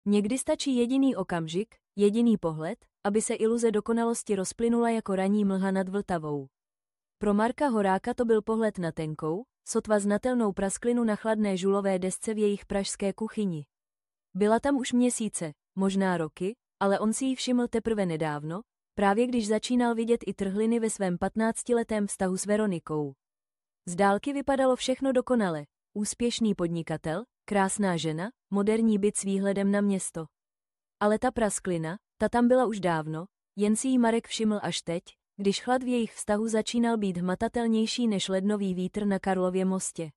Někdy stačí jediný okamžik, jediný pohled, aby se iluze dokonalosti rozplynula jako ranní mlha nad Vltavou. Pro Marka Horáka to byl pohled na tenkou, sotva znatelnou prasklinu na chladné žulové desce v jejich pražské kuchyni. Byla tam už měsíce, možná roky, ale on si ji všiml teprve nedávno, právě když začínal vidět i trhliny ve svém 15letém vztahu s Veronikou. Z dálky vypadalo všechno dokonale, úspěšný podnikatel, krásná žena, moderní byt s výhledem na město. Ale ta prasklina, ta tam byla už dávno, jen si ji Marek všiml až teď, když chlad v jejich vztahu začínal být hmatatelnější než lednový vítr na Karlově mostě.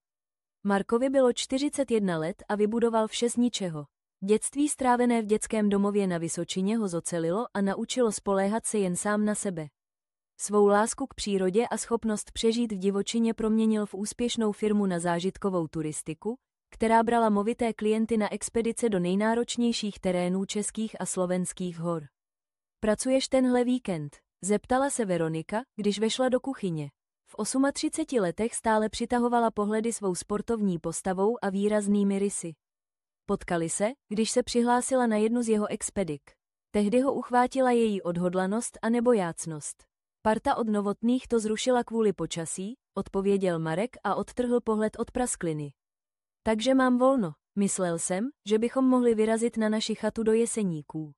Markovi bylo 41 let a vybudoval vše z ničeho. Dětství strávené v dětském domově na Vysočině ho zocelilo a naučilo spoléhat se jen sám na sebe. Svou lásku k přírodě a schopnost přežít v divočině proměnil v úspěšnou firmu na zážitkovou turistiku, která brala movité klienty na expedice do nejnáročnějších terénů českých a slovenských hor. Pracuješ tenhle víkend? Zeptala se Veronika, když vešla do kuchyně. V 38 letech stále přitahovala pohledy svou sportovní postavou a výraznými rysy. Potkali se, když se přihlásila na jednu z jeho expedik. Tehdy ho uchvátila její odhodlanost a nebojácnost. Parta od Novotných to zrušila kvůli počasí, odpověděl Marek a odtrhl pohled od praskliny. Takže mám volno, myslel jsem, že bychom mohli vyrazit na naši chatu do Jeseníků.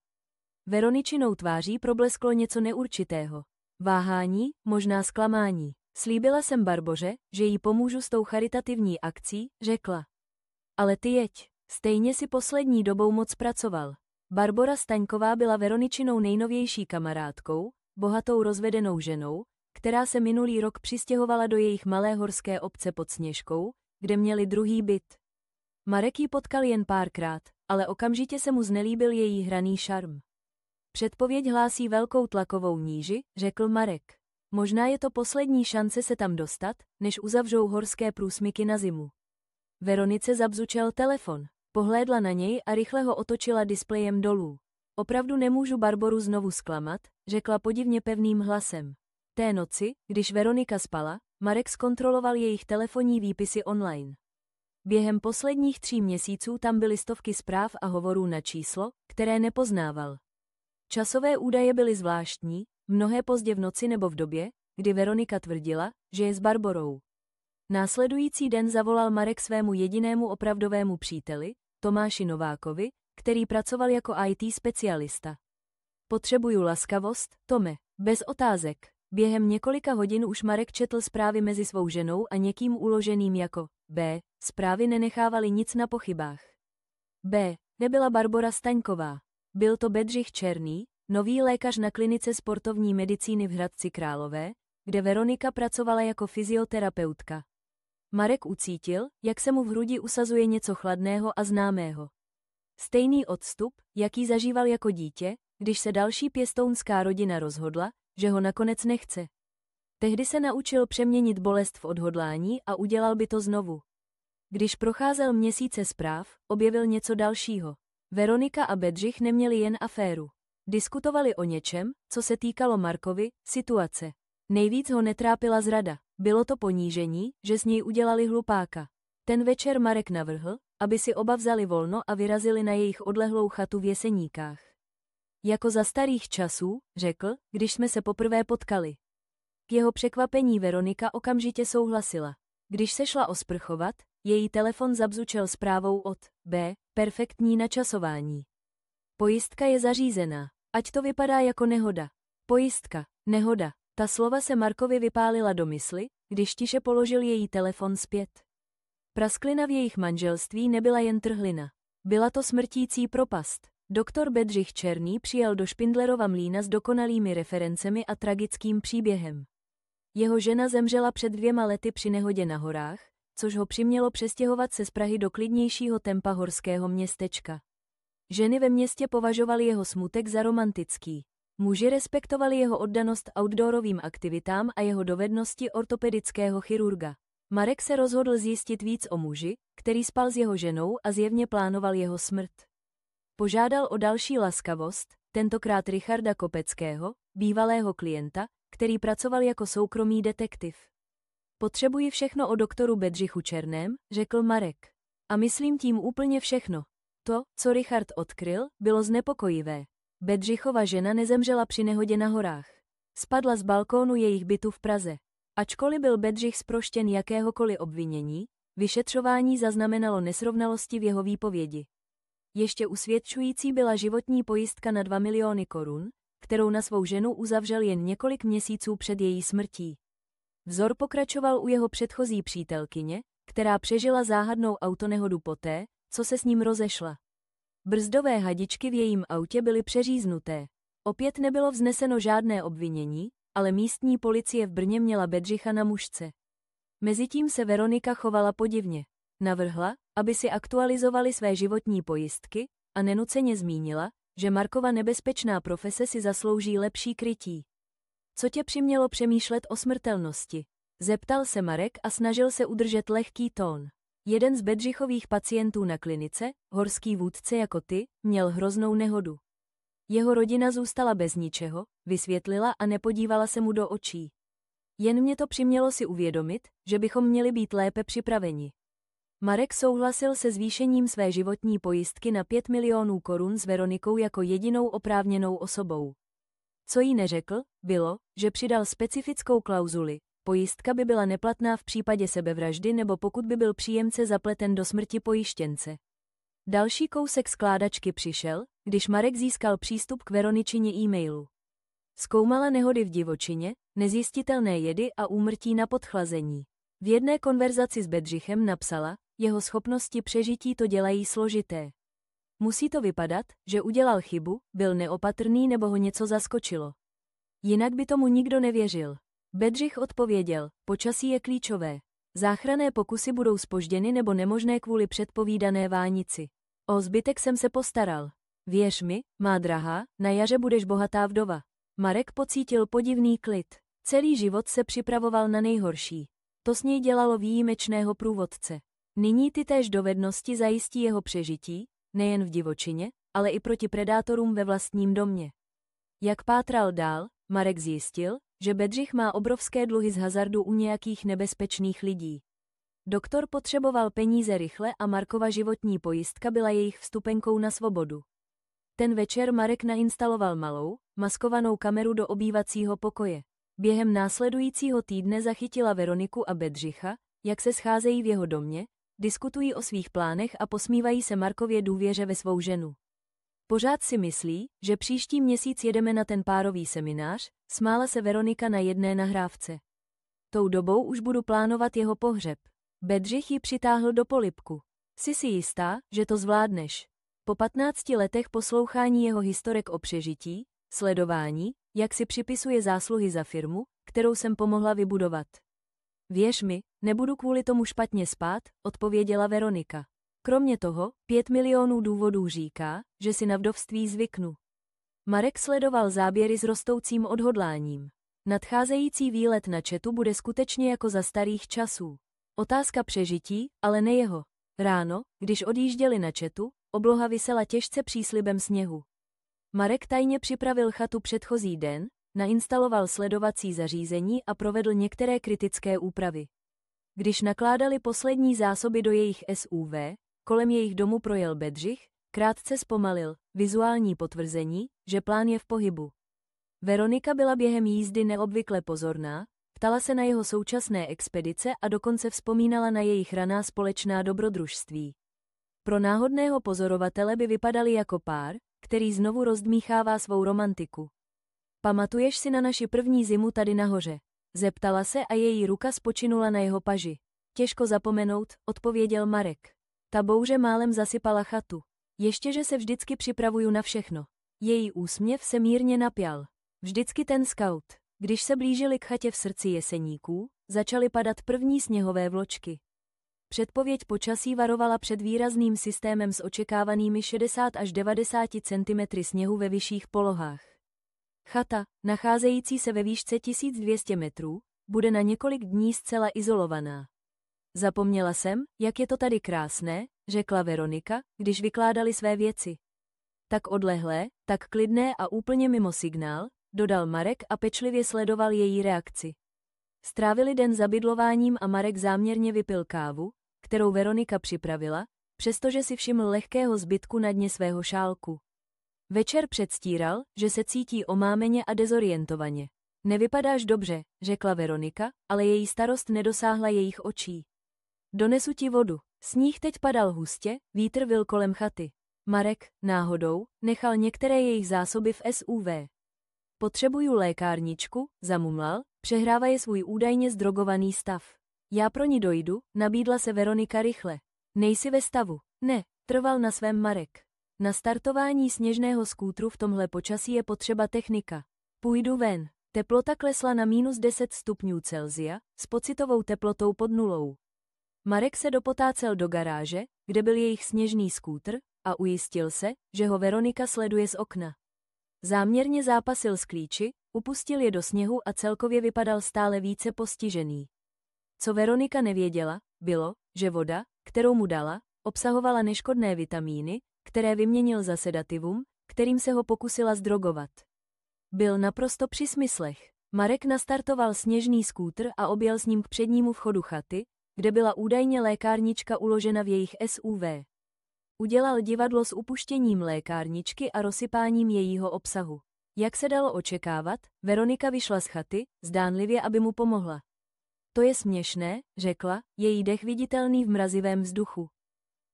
Veroničinou tváří problesklo něco neurčitého. Váhání, možná zklamání. Slíbila jsem Barboře, že jí pomůžu s tou charitativní akcí, řekla. Ale ty jeď, stejně si poslední dobou moc pracoval. Barbora Staňková byla Veroničinou nejnovější kamarádkou, bohatou rozvedenou ženou, která se minulý rok přistěhovala do jejich malé horské obce pod Sněžkou, kde měli druhý byt. Marek ji potkal jen párkrát, ale okamžitě se mu znelíbil její hraný šarm. Předpověď hlásí velkou tlakovou níži, řekl Marek. Možná je to poslední šance se tam dostat, než uzavřou horské průsmyky na zimu. Veronice zabzučel telefon, pohlédla na něj a rychle ho otočila displejem dolů. Opravdu nemůžu Barboru znovu zklamat, řekla podivně pevným hlasem. Té noci, když Veronika spala, Marek zkontroloval jejich telefonní výpisy online. Během posledních 3 měsíců tam byly stovky zpráv a hovorů na číslo, které nepoznával. Časové údaje byly zvláštní, mnohé pozdě v noci nebo v době, kdy Veronika tvrdila, že je s Barborou. Následující den zavolal Marek svému jedinému opravdovému příteli, Tomáši Novákovi, který pracoval jako IT specialista. Potřebuju laskavost, Tome, bez otázek. Během několika hodin už Marek četl zprávy mezi svou ženou a někým uloženým jako B. Zprávy nenechávaly nic na pochybách. B. Nebyla Barbora Staňková. Byl to Bedřich Černý, nový lékař na klinice sportovní medicíny v Hradci Králové, kde Veronika pracovala jako fyzioterapeutka. Marek ucítil, jak se mu v hrudi usazuje něco chladného a známého. Stejný odstup, jaký zažíval jako dítě, když se další pěstounská rodina rozhodla, že ho nakonec nechce. Tehdy se naučil přeměnit bolest v odhodlání a udělal by to znovu. Když procházel měsíce zpráv, objevil něco dalšího. Veronika a Bedřich neměli jen aféru. Diskutovali o něčem, co se týkalo Markovy situace. Nejvíc ho netrápila zrada. Bylo to ponížení, že z něj udělali hlupáka. Ten večer Marek navrhl, aby si oba vzali volno a vyrazili na jejich odlehlou chatu v Jeseníkách. Jako za starých časů, řekl, když jsme se poprvé potkali. K jeho překvapení Veronika okamžitě souhlasila. Když se šla osprchovat, její telefon zabzučel zprávou od B. Perfektní načasování. Pojistka je zařízená, ať to vypadá jako nehoda. Pojistka, nehoda. Ta slova se Markovi vypálila do mysli, když tiše položil její telefon zpět. Prasklina v jejich manželství nebyla jen trhlina. Byla to smrtící propast. Doktor Bedřich Černý přijel do Špindlerova Mlýna s dokonalými referencemi a tragickým příběhem. Jeho žena zemřela před 2 lety při nehodě na horách, což ho přimělo přestěhovat se z Prahy do klidnějšího tempa horského městečka. Ženy ve městě považovaly jeho smutek za romantický. Muži respektovali jeho oddanost outdoorovým aktivitám a jeho dovednosti ortopedického chirurga. Marek se rozhodl zjistit víc o muži, který spal s jeho ženou a zjevně plánoval jeho smrt. Požádal o další laskavost, tentokrát Richarda Kopeckého, bývalého klienta, který pracoval jako soukromý detektiv. Potřebuji všechno o doktoru Bedřichu Černém, řekl Marek. A myslím tím úplně všechno. To, co Richard odkryl, bylo znepokojivé. Bedřichova žena nezemřela při nehodě na horách. Spadla z balkónu jejich bytu v Praze. Ačkoliv byl Bedřich zproštěn jakéhokoliv obvinění, vyšetřování zaznamenalo nesrovnalosti v jeho výpovědi. Ještě usvědčující byla životní pojistka na 2 miliony korun, kterou na svou ženu uzavřel jen několik měsíců před její smrtí. Vzor pokračoval u jeho předchozí přítelkyně, která přežila záhadnou autonehodu poté, co se s ním rozešla. Brzdové hadičky v jejím autě byly přeříznuté. Opět nebylo vzneseno žádné obvinění, ale místní policie v Brně měla Bedřicha na mušce. Mezitím se Veronika chovala podivně. Navrhla, aby si aktualizovali své životní pojistky, a nenuceně zmínila, že Markova nebezpečná profese si zaslouží lepší krytí. Co tě přimělo přemýšlet o smrtelnosti? Zeptal se Marek a snažil se udržet lehký tón. Jeden z Bedřichových pacientů na klinice, horský vůdce jako ty, měl hroznou nehodu. Jeho rodina zůstala bez ničeho, vysvětlila a nepodívala se mu do očí. Jen mě to přimělo si uvědomit, že bychom měli být lépe připraveni. Marek souhlasil se zvýšením své životní pojistky na 5 milionů korun s Veronikou jako jedinou oprávněnou osobou. Co jí neřekl, bylo, že přidal specifickou klauzuli. Pojistka by byla neplatná v případě sebevraždy nebo pokud by byl příjemce zapleten do smrti pojištěnce. Další kousek skládačky přišel, když Marek získal přístup k Veroničině e-mailu. Zkoumala nehody v divočině, nezjistitelné jedy a úmrtí na podchlazení. V jedné konverzaci s Bedřichem napsala, jeho schopnosti přežití to dělají složité. Musí to vypadat, že udělal chybu, byl neopatrný nebo ho něco zaskočilo. Jinak by tomu nikdo nevěřil. Bedřich odpověděl, počasí je klíčové. Záchranné pokusy budou zpožděny nebo nemožné kvůli předpovídané vánici. O zbytek jsem se postaral. Věř mi, má drahá, na jaře budeš bohatá vdova. Marek pocítil podivný klid. Celý život se připravoval na nejhorší. To s něj dělalo výjimečného průvodce. Nyní ty též dovednosti zajistí jeho přežití, nejen v divočině, ale i proti predátorům ve vlastním domě. Jak pátral dál, Marek zjistil, že Bedřich má obrovské dluhy z hazardu u nějakých nebezpečných lidí. Doktor potřeboval peníze rychle a Markova životní pojistka byla jejich vstupenkou na svobodu. Ten večer Marek nainstaloval malou, maskovanou kameru do obývacího pokoje. Během následujícího týdne zachytila Veroniku a Bedřicha, jak se scházejí v jeho domě, diskutují o svých plánech a posmívají se Markově důvěře ve svou ženu. Pořád si myslí, že příští měsíc jedeme na ten párový seminář, smála se Veronika na jedné nahrávce. Tou dobou už budu plánovat jeho pohřeb. Bedřich ji přitáhl do polibku. Jsi si jistá, že to zvládneš? Po 15 letech poslouchání jeho historek o přežití, sledování, jak si připisuje zásluhy za firmu, kterou jsem pomohla vybudovat. Věř mi, nebudu kvůli tomu špatně spát, odpověděla Veronika. Kromě toho, 5 milionů důvodů říká, že si na vdovství zvyknu. Marek sledoval záběry s rostoucím odhodláním. Nadcházející výlet na Četu bude skutečně jako za starých časů. Otázka přežití, ale ne jeho. Ráno, když odjížděli na Četu, obloha visela těžce příslibem sněhu. Marek tajně připravil chatu předchozí den, nainstaloval sledovací zařízení a provedl některé kritické úpravy. Když nakládali poslední zásoby do jejich SUV, kolem jejich domu projel Bedřich, krátce zpomalil, vizuální potvrzení, že plán je v pohybu. Veronika byla během jízdy neobvykle pozorná, ptala se na jeho současné expedice a dokonce vzpomínala na jejich raná společná dobrodružství. Pro náhodného pozorovatele by vypadali jako pár, který znovu rozdmíchává svou romantiku. Pamatuješ si na naši první zimu tady nahoře? Zeptala se a její ruka spočinula na jeho paži. Těžko zapomenout, odpověděl Marek. Ta bouře málem zasypala chatu. Ještě že se vždycky připravuju na všechno. Její úsměv se mírně napjal. Vždycky ten skaut. Když se blížili k chatě v srdci Jeseníků, začaly padat první sněhové vločky. Předpověď počasí varovala před výrazným systémem s očekávanými 60 až 90 cm sněhu ve vyšších polohách. Chata, nacházející se ve výšce 1200 metrů, bude na několik dní zcela izolovaná. Zapomněla jsem, jak je to tady krásné, řekla Veronika, když vykládali své věci. Tak odlehlé, tak klidné a úplně mimo signál, dodal Marek a pečlivě sledoval její reakci. Strávili den zabydlováním a Marek záměrně vypil kávu, kterou Veronika připravila, přestože si všiml lehkého zbytku na dně svého šálku. Večer předstíral, že se cítí omámeně a dezorientovaně. Nevypadáš dobře, řekla Veronika, ale její starost nedosáhla jejich očí. Donesu ti vodu. Sníh teď padal hustě, vítr vil kolem chaty. Marek, náhodou, nechal některé jejich zásoby v SUV. Potřebuju lékárničku, zamumlal, přehrává je svůj údajně zdrogovaný stav. Já pro ní dojdu, nabídla se Veronika rychle. Nejsi ve stavu. Ne, trval na svém Marek. Na startování sněžného skútru v tomhle počasí je potřeba technika. Půjdu ven. Teplota klesla na -10 stupňů Celsia, s pocitovou teplotou pod nulou. Marek se dopotácel do garáže, kde byl jejich sněžný skútr, a ujistil se, že ho Veronika sleduje z okna. Záměrně zápasil s klíči, upustil je do sněhu a celkově vypadal stále více postižený. Co Veronika nevěděla, bylo, že voda, kterou mu dala, obsahovala neškodné vitamíny, které vyměnil za sedativum, kterým se ho pokusila zdrogovat. Byl naprosto při smyslech. Marek nastartoval sněžný skútr a objel s ním k přednímu vchodu chaty, kde byla údajně lékárnička uložena v jejich SUV. Udělal divadlo s upuštěním lékárničky a rozsypáním jejího obsahu. Jak se dalo očekávat, Veronika vyšla z chaty, zdánlivě, aby mu pomohla. To je směšné, řekla, její dech viditelný v mrazivém vzduchu.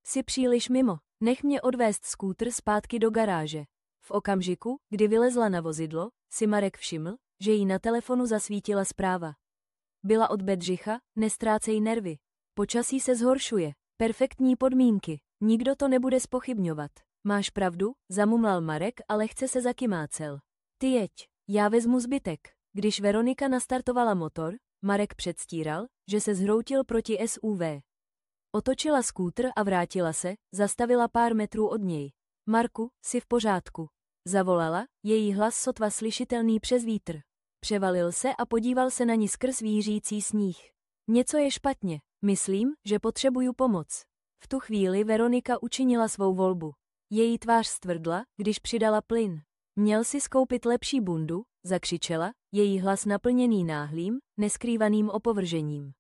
Jsi příliš mimo, nech mě odvést skútr zpátky do garáže. V okamžiku, kdy vylezla na vozidlo, si Marek všiml, že jí na telefonu zasvítila zpráva. Byla od Bedřicha, nestrácej nervy. Počasí se zhoršuje, perfektní podmínky, nikdo to nebude zpochybňovat. Máš pravdu, zamumlal Marek a lehce se zakymácel. Ty jeď, já vezmu zbytek. Když Veronika nastartovala motor, Marek předstíral, že se zhroutil proti SUV. Otočila skútr a vrátila se, zastavila pár metrů od něj. Marku, jsi v pořádku. Zavolala, její hlas sotva slyšitelný přes vítr. Převalil se a podíval se na ní skrz vířící sníh. Něco je špatně, myslím, že potřebuju pomoc. V tu chvíli Veronika učinila svou volbu. Její tvář stvrdla, když přidala plyn. Měl si skoupit lepší bundu, zakřičela, její hlas naplněný náhlým, neskrývaným opovržením.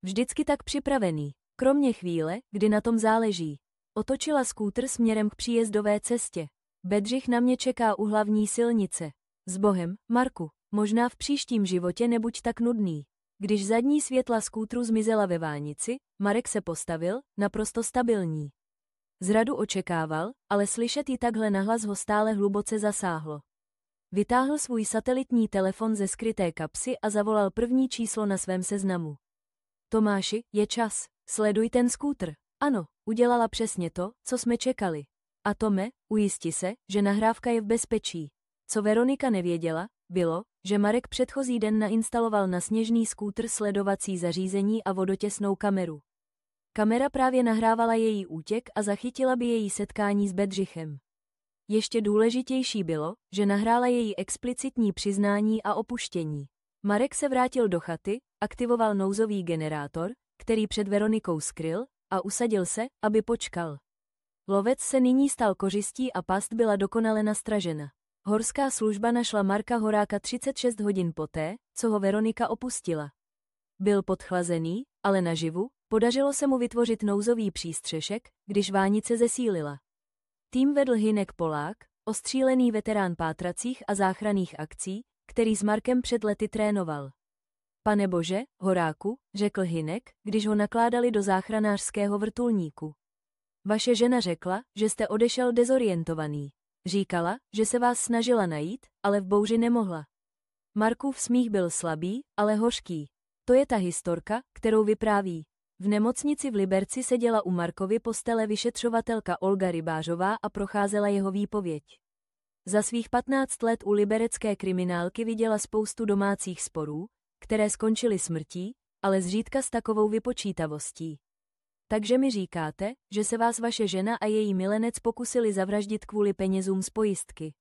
Vždycky tak připravený, kromě chvíle, kdy na tom záleží. Otočila skútr směrem k příjezdové cestě. Bedřich na mě čeká u hlavní silnice. S Bohem, Marku, možná v příštím životě nebuď tak nudný. Když zadní světla skútru zmizela ve vánici, Marek se postavil, naprosto stabilní. Zradu očekával, ale slyšet ji takhle nahlas ho stále hluboce zasáhlo. Vytáhl svůj satelitní telefon ze skryté kapsy a zavolal první číslo na svém seznamu. Tomáši, je čas, sleduj ten skútr. Ano, udělala přesně to, co jsme čekali. A Tome, ujisti se, že nahrávka je v bezpečí. Co Veronika nevěděla, bylo, že Marek předchozí den nainstaloval na sněžný skútr sledovací zařízení a vodotěsnou kameru. Kamera právě nahrávala její útěk a zachytila by její setkání s Bedřichem. Ještě důležitější bylo, že nahrála její explicitní přiznání a opuštění. Marek se vrátil do chaty, aktivoval nouzový generátor, který před Veronikou skryl, a usadil se, aby počkal. Lovec se nyní stal kořistí a past byla dokonale nastražena. Horská služba našla Marka Horáka 36 hodin poté, co ho Veronika opustila. Byl podchlazený, ale naživu, podařilo se mu vytvořit nouzový přístřešek, když vánice zesílila. Tým vedl Hynek Polák, ostřílený veterán pátracích a záchranných akcí, který s Markem před lety trénoval. Pane bože, Horáku, řekl Hynek, když ho nakládali do záchranářského vrtulníku. Vaše žena řekla, že jste odešel dezorientovaný. Říkala, že se vás snažila najít, ale v bouři nemohla. Markův smích byl slabý, ale hořký. To je ta historka, kterou vypráví. V nemocnici v Liberci seděla u Markovy postele vyšetřovatelka Olga Rybářová a procházela jeho výpověď. Za svých 15 let u liberecké kriminálky viděla spoustu domácích sporů, které skončily smrtí, ale zřídka s takovou vypočítavostí. Takže mi říkáte, že se vás vaše žena a její milenec pokusili zavraždit kvůli penězům z pojistky.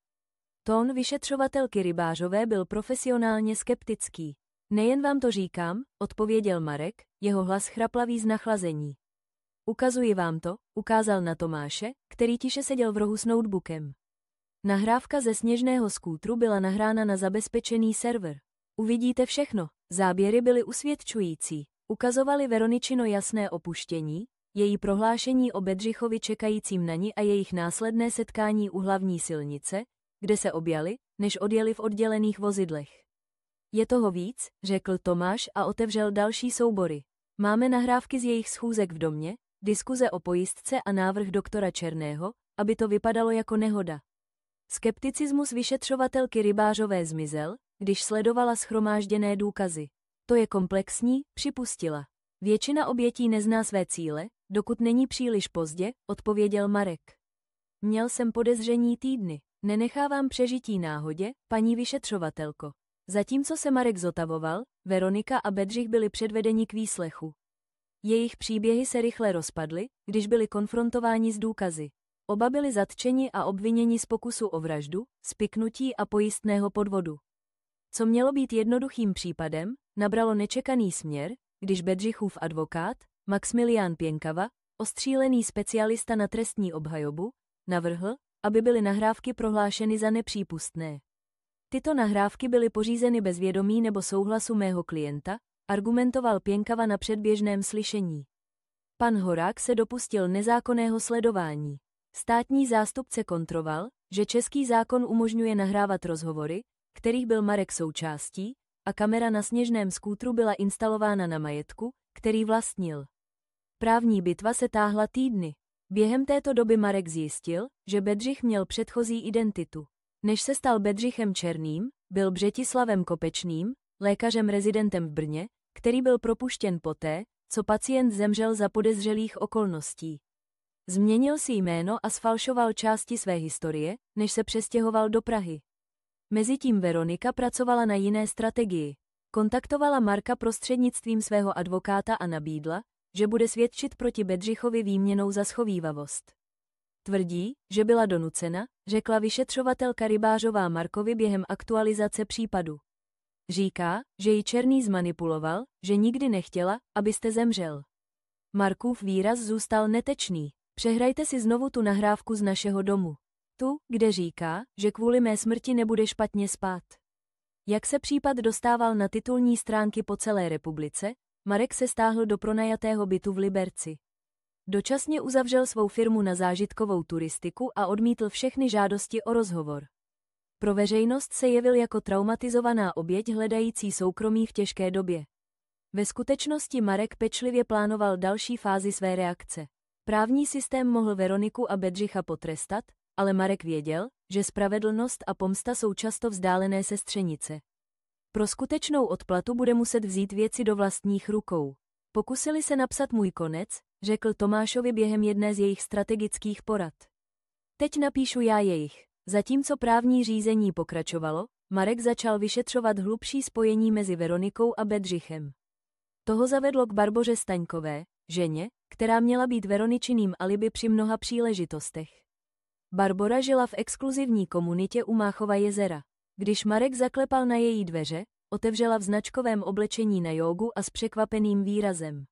Tón vyšetřovatelky Rybářové byl profesionálně skeptický. Nejen vám to říkám, odpověděl Marek, jeho hlas chraplavý z nachlazení. Ukazuji vám to, ukázal na Tomáše, který tiše seděl v rohu s notebookem. Nahrávka ze sněžného skútru byla nahrána na zabezpečený server. Uvidíte všechno, záběry byly usvědčující. Ukazovali Veroničino jasné opuštění, její prohlášení o Bedřichovi čekajícím na ni a jejich následné setkání u hlavní silnice, kde se objali, než odjeli v oddělených vozidlech. Je toho víc, řekl Tomáš a otevřel další soubory. Máme nahrávky z jejich schůzek v domě, diskuze o pojistce a návrh doktora Černého, aby to vypadalo jako nehoda. Skepticismus vyšetřovatelky Rybářové zmizel, když sledovala shromážděné důkazy. To je komplexní, připustila. Většina obětí nezná své cíle, dokud není příliš pozdě, odpověděl Marek. Měl jsem podezření týdny. Nenechávám přežití náhodě, paní vyšetřovatelko. Zatímco se Marek zotavoval, Veronika a Bedřich byli předvedeni k výslechu. Jejich příběhy se rychle rozpadly, když byli konfrontováni s důkazy. Oba byli zatčeni a obviněni z pokusu o vraždu, spiknutí a pojistného podvodu. Co mělo být jednoduchým případem, nabralo nečekaný směr, když Bedřichův advokát, Maxmilián Pěnkava, ostřílený specialista na trestní obhajobu, navrhl, aby byly nahrávky prohlášeny za nepřípustné. Tyto nahrávky byly pořízeny bez vědomí nebo souhlasu mého klienta, argumentoval Pěnkava na předběžném slyšení. Pan Horák se dopustil nezákonného sledování. Státní zástupce kontroval, že český zákon umožňuje nahrávat rozhovory, kterých byl Marek součástí, a kamera na sněžném skútru byla instalována na majetku, který vlastnil. Právní bitva se táhla týdny. Během této doby Marek zjistil, že Bedřich měl předchozí identitu. Než se stal Bedřichem Černým, byl Břetislavem Kopečným, lékařem rezidentem v Brně, který byl propuštěn poté, co pacient zemřel za podezřelých okolností. Změnil si jméno a sfalšoval části své historie, než se přestěhoval do Prahy. Mezitím Veronika pracovala na jiné strategii. Kontaktovala Marka prostřednictvím svého advokáta a nabídla, že bude svědčit proti Bedřichovi výměnou za schovívavost. Tvrdí, že byla donucena, řekla vyšetřovatelka Rybářová Markovi během aktualizace případu. Říká, že ji Černý zmanipuloval, že nikdy nechtěla, abyste zemřel. Markův výraz zůstal netečný. Přehrajte si znovu tu nahrávku z našeho domu. Tu, kde říká, že kvůli mé smrti nebude špatně spát. Jak se případ dostával na titulní stránky po celé republice, Marek se stáhl do pronajatého bytu v Liberci. Dočasně uzavřel svou firmu na zážitkovou turistiku a odmítl všechny žádosti o rozhovor. Pro veřejnost se jevil jako traumatizovaná oběť hledající soukromí v těžké době. Ve skutečnosti Marek pečlivě plánoval další fázi své reakce. Právní systém mohl Veroniku a Bedřicha potrestat, ale Marek věděl, že spravedlnost a pomsta jsou často vzdálené sestřenice. Pro skutečnou odplatu bude muset vzít věci do vlastních rukou. Pokusili se napsat můj konec, řekl Tomášovi během jedné z jejich strategických porad. Teď napíšu já jejich. Zatímco právní řízení pokračovalo, Marek začal vyšetřovat hlubší spojení mezi Veronikou a Bedřichem. Toho zavedlo k Barboře Staňkové, ženě, která měla být Veroničiným alibi při mnoha příležitostech. Barbora žila v exkluzivní komunitě u Máchova jezera. Když Marek zaklepal na její dveře, otevřela v značkovém oblečení na jógu a s překvapeným výrazem.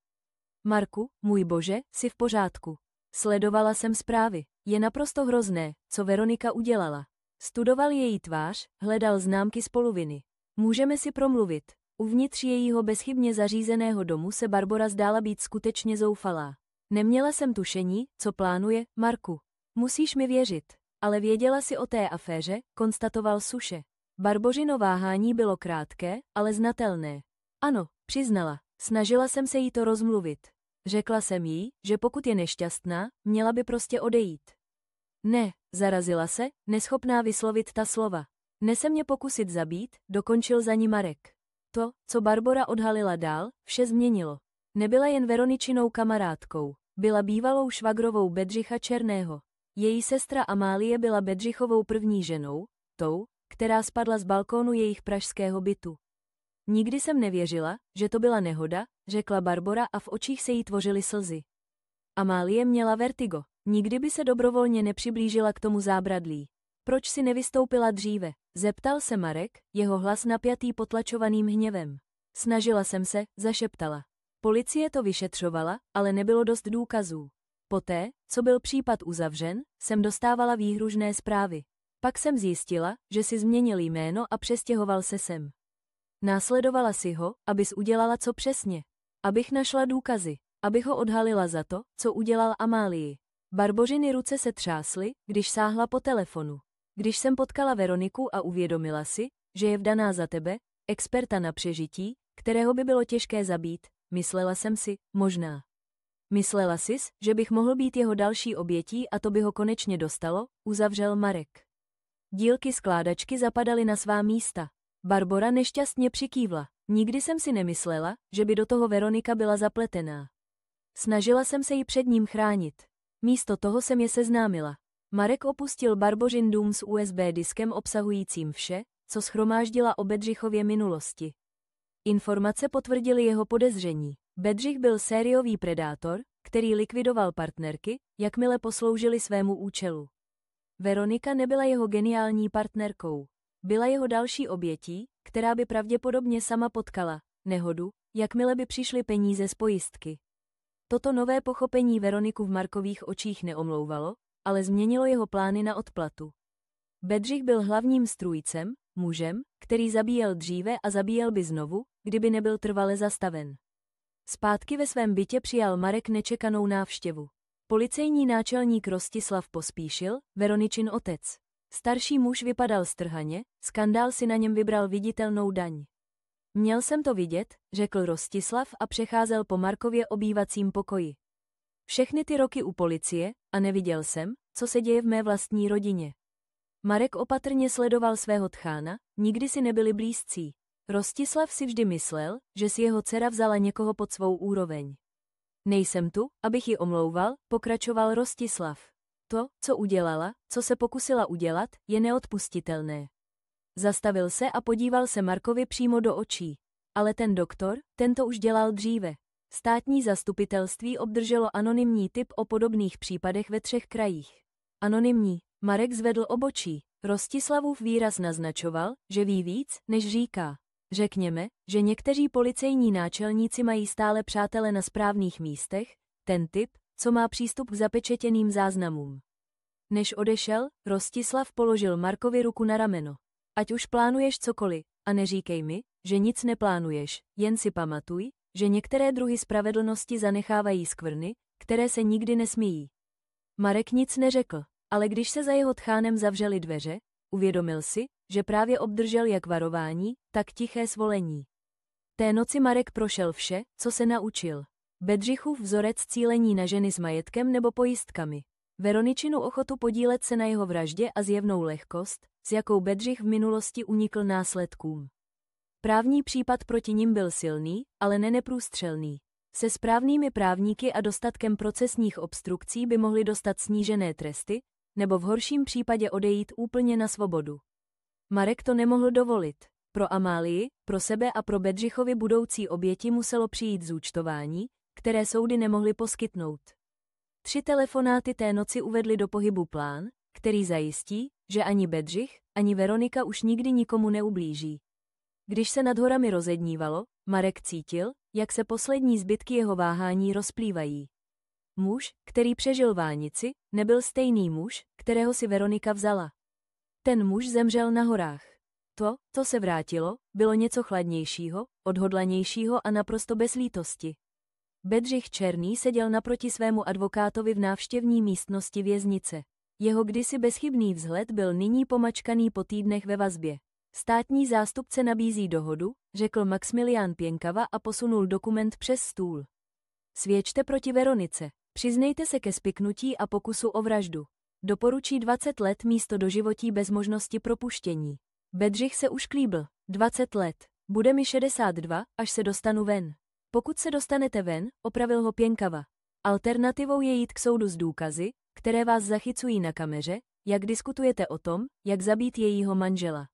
Marku, můj bože, jsi v pořádku. Sledovala jsem zprávy. Je naprosto hrozné, co Veronika udělala. Studoval její tvář, hledal známky spoluviny. Můžeme si promluvit. Uvnitř jejího bezchybně zařízeného domu se Barbora zdála být skutečně zoufalá. Neměla jsem tušení, co plánuje, Marku. Musíš mi věřit. Ale věděla si o té aféře, konstatoval Suše. Barbořino váhání bylo krátké, ale znatelné. Ano, přiznala. Snažila jsem se jí to rozmluvit. Řekla jsem jí, že pokud je nešťastná, měla by prostě odejít. Ne, zarazila se, neschopná vyslovit ta slova. Nese mě pokusit zabít, dokončil za ní Marek. To, co Barbora odhalila dál, vše změnilo. Nebyla jen Veroničinou kamarádkou, byla bývalou švagrovou Bedřicha Černého. Její sestra Amálie byla Bedřichovou první ženou, tou, která spadla z balkónu jejich pražského bytu. Nikdy jsem nevěřila, že to byla nehoda, řekla Barbora a v očích se jí tvořily slzy. Amálie měla vertigo, nikdy by se dobrovolně nepřiblížila k tomu zábradlí. Proč si nevystoupila dříve? Zeptal se Marek, jeho hlas napjatý potlačovaným hněvem. Snažila jsem se, zašeptala. Policie to vyšetřovala, ale nebylo dost důkazů. Poté, co byl případ uzavřen, jsem dostávala výhružné zprávy. Pak jsem zjistila, že si změnil jméno a přestěhoval se sem. Následovala si ho, abys udělala co přesně. Abych našla důkazy. abych ho odhalila za to, co udělal Amálii. Barbořiny ruce se třásly, když sáhla po telefonu. Když jsem potkala Veroniku a uvědomila si, že je vdaná za tebe, experta na přežití, kterého by bylo těžké zabít, myslela jsem si, možná. Myslela sis, že bych mohl být jeho další obětí a to by ho konečně dostalo, uzavřel Marek. Dílky skládačky zapadaly na svá místa. Barbora nešťastně přikývla. Nikdy jsem si nemyslela, že by do toho Veronika byla zapletená. Snažila jsem se ji před ním chránit. Místo toho jsem je seznámila. Marek opustil Barbořin dům s USB diskem obsahujícím vše, co shromáždila o Bedřichově minulosti. Informace potvrdily jeho podezření. Bedřich byl sériový predátor, který likvidoval partnerky, jakmile posloužily svému účelu. Veronika nebyla jeho geniální partnerkou. Byla jeho další obětí, která by pravděpodobně sama potkala nehodu, jakmile by přišly peníze z pojistky. Toto nové pochopení Veroniku v Markových očích neomlouvalo, ale změnilo jeho plány na odplatu. Bedřich byl hlavním strůjcem, mužem, který zabíjel dříve a zabíjel by znovu, kdyby nebyl trvale zastaven. Zpátky ve svém bytě přijal Marek nečekanou návštěvu. Policejní náčelník Rostislav Pospíšil, Veroničin otec. Starší muž vypadal strhaně, skandál si na něm vybral viditelnou daň. Měl jsem to vidět, řekl Rostislav a přecházel po Markově obývacím pokoji. Všechny ty roky u policie a neviděl jsem, co se děje v mé vlastní rodině. Marek opatrně sledoval svého tchána, nikdy si nebyli blízcí. Rostislav si vždy myslel, že si jeho dcera vzala někoho pod svou úroveň. Nejsem tu, abych ji omlouval, pokračoval Rostislav. To, co udělala, co se pokusila udělat, je neodpustitelné. Zastavil se a podíval se Markovi přímo do očí. Ale ten doktor, ten to už dělal dříve. Státní zastupitelství obdrželo anonymní tip o podobných případech ve 3 krajích. Anonymní. Marek zvedl obočí. Rostislavův výraz naznačoval, že ví víc, než říká. Řekněme, že někteří policejní náčelníci mají stále přátele na správných místech, ten typ, co má přístup k zapečetěným záznamům. Než odešel, Rostislav položil Markovi ruku na rameno. Ať už plánuješ cokoliv, a neříkej mi, že nic neplánuješ, jen si pamatuj, že některé druhy spravedlnosti zanechávají skvrny, které se nikdy nesmíjí. Marek nic neřekl, ale když se za jeho tchánem zavřely dveře, uvědomil si, že právě obdržel jak varování, tak tiché svolení. Té noci Marek prošel vše, co se naučil. Bedřichův vzorec cílení na ženy s majetkem nebo pojistkami. Veroničinu ochotu podílet se na jeho vraždě a zjevnou lehkost, s jakou Bedřich v minulosti unikl následkům. Právní případ proti nim byl silný, ale neprůstřelný. Se správnými právníky a dostatkem procesních obstrukcí by mohli dostat snížené tresty, nebo v horším případě odejít úplně na svobodu. Marek to nemohl dovolit. Pro Amálii, pro sebe a pro Bedřichovi budoucí oběti muselo přijít zúčtování, které soudy nemohly poskytnout. 3 telefonáty té noci uvedly do pohybu plán, který zajistí, že ani Bedřich, ani Veronika už nikdy nikomu neublíží. Když se nad horami rozednívalo, Marek cítil, jak se poslední zbytky jeho váhání rozplývají. Muž, který přežil vánici, nebyl stejný muž, kterého si Veronika vzala. Ten muž zemřel na horách. To, co se vrátilo, bylo něco chladnějšího, odhodlanějšího a naprosto bez lítosti. Bedřich Černý seděl naproti svému advokátovi v návštěvní místnosti věznice. Jeho kdysi bezchybný vzhled byl nyní pomačkaný po týdnech ve vazbě. Státní zástupce nabízí dohodu, řekl Maxmilián Pěnkava a posunul dokument přes stůl. Svědčte proti Veronice. Přiznejte se ke spiknutí a pokusu o vraždu. Doporučí 20 let místo doživotí bez možnosti propuštění. Bedřich se ušklíbl. 20 let. Bude mi 62, až se dostanu ven. Pokud se dostanete ven, opravil ho Pěnkava. Alternativou je jít k soudu s důkazy, které vás zachycují na kameře, jak diskutujete o tom, jak zabít jejího manžela.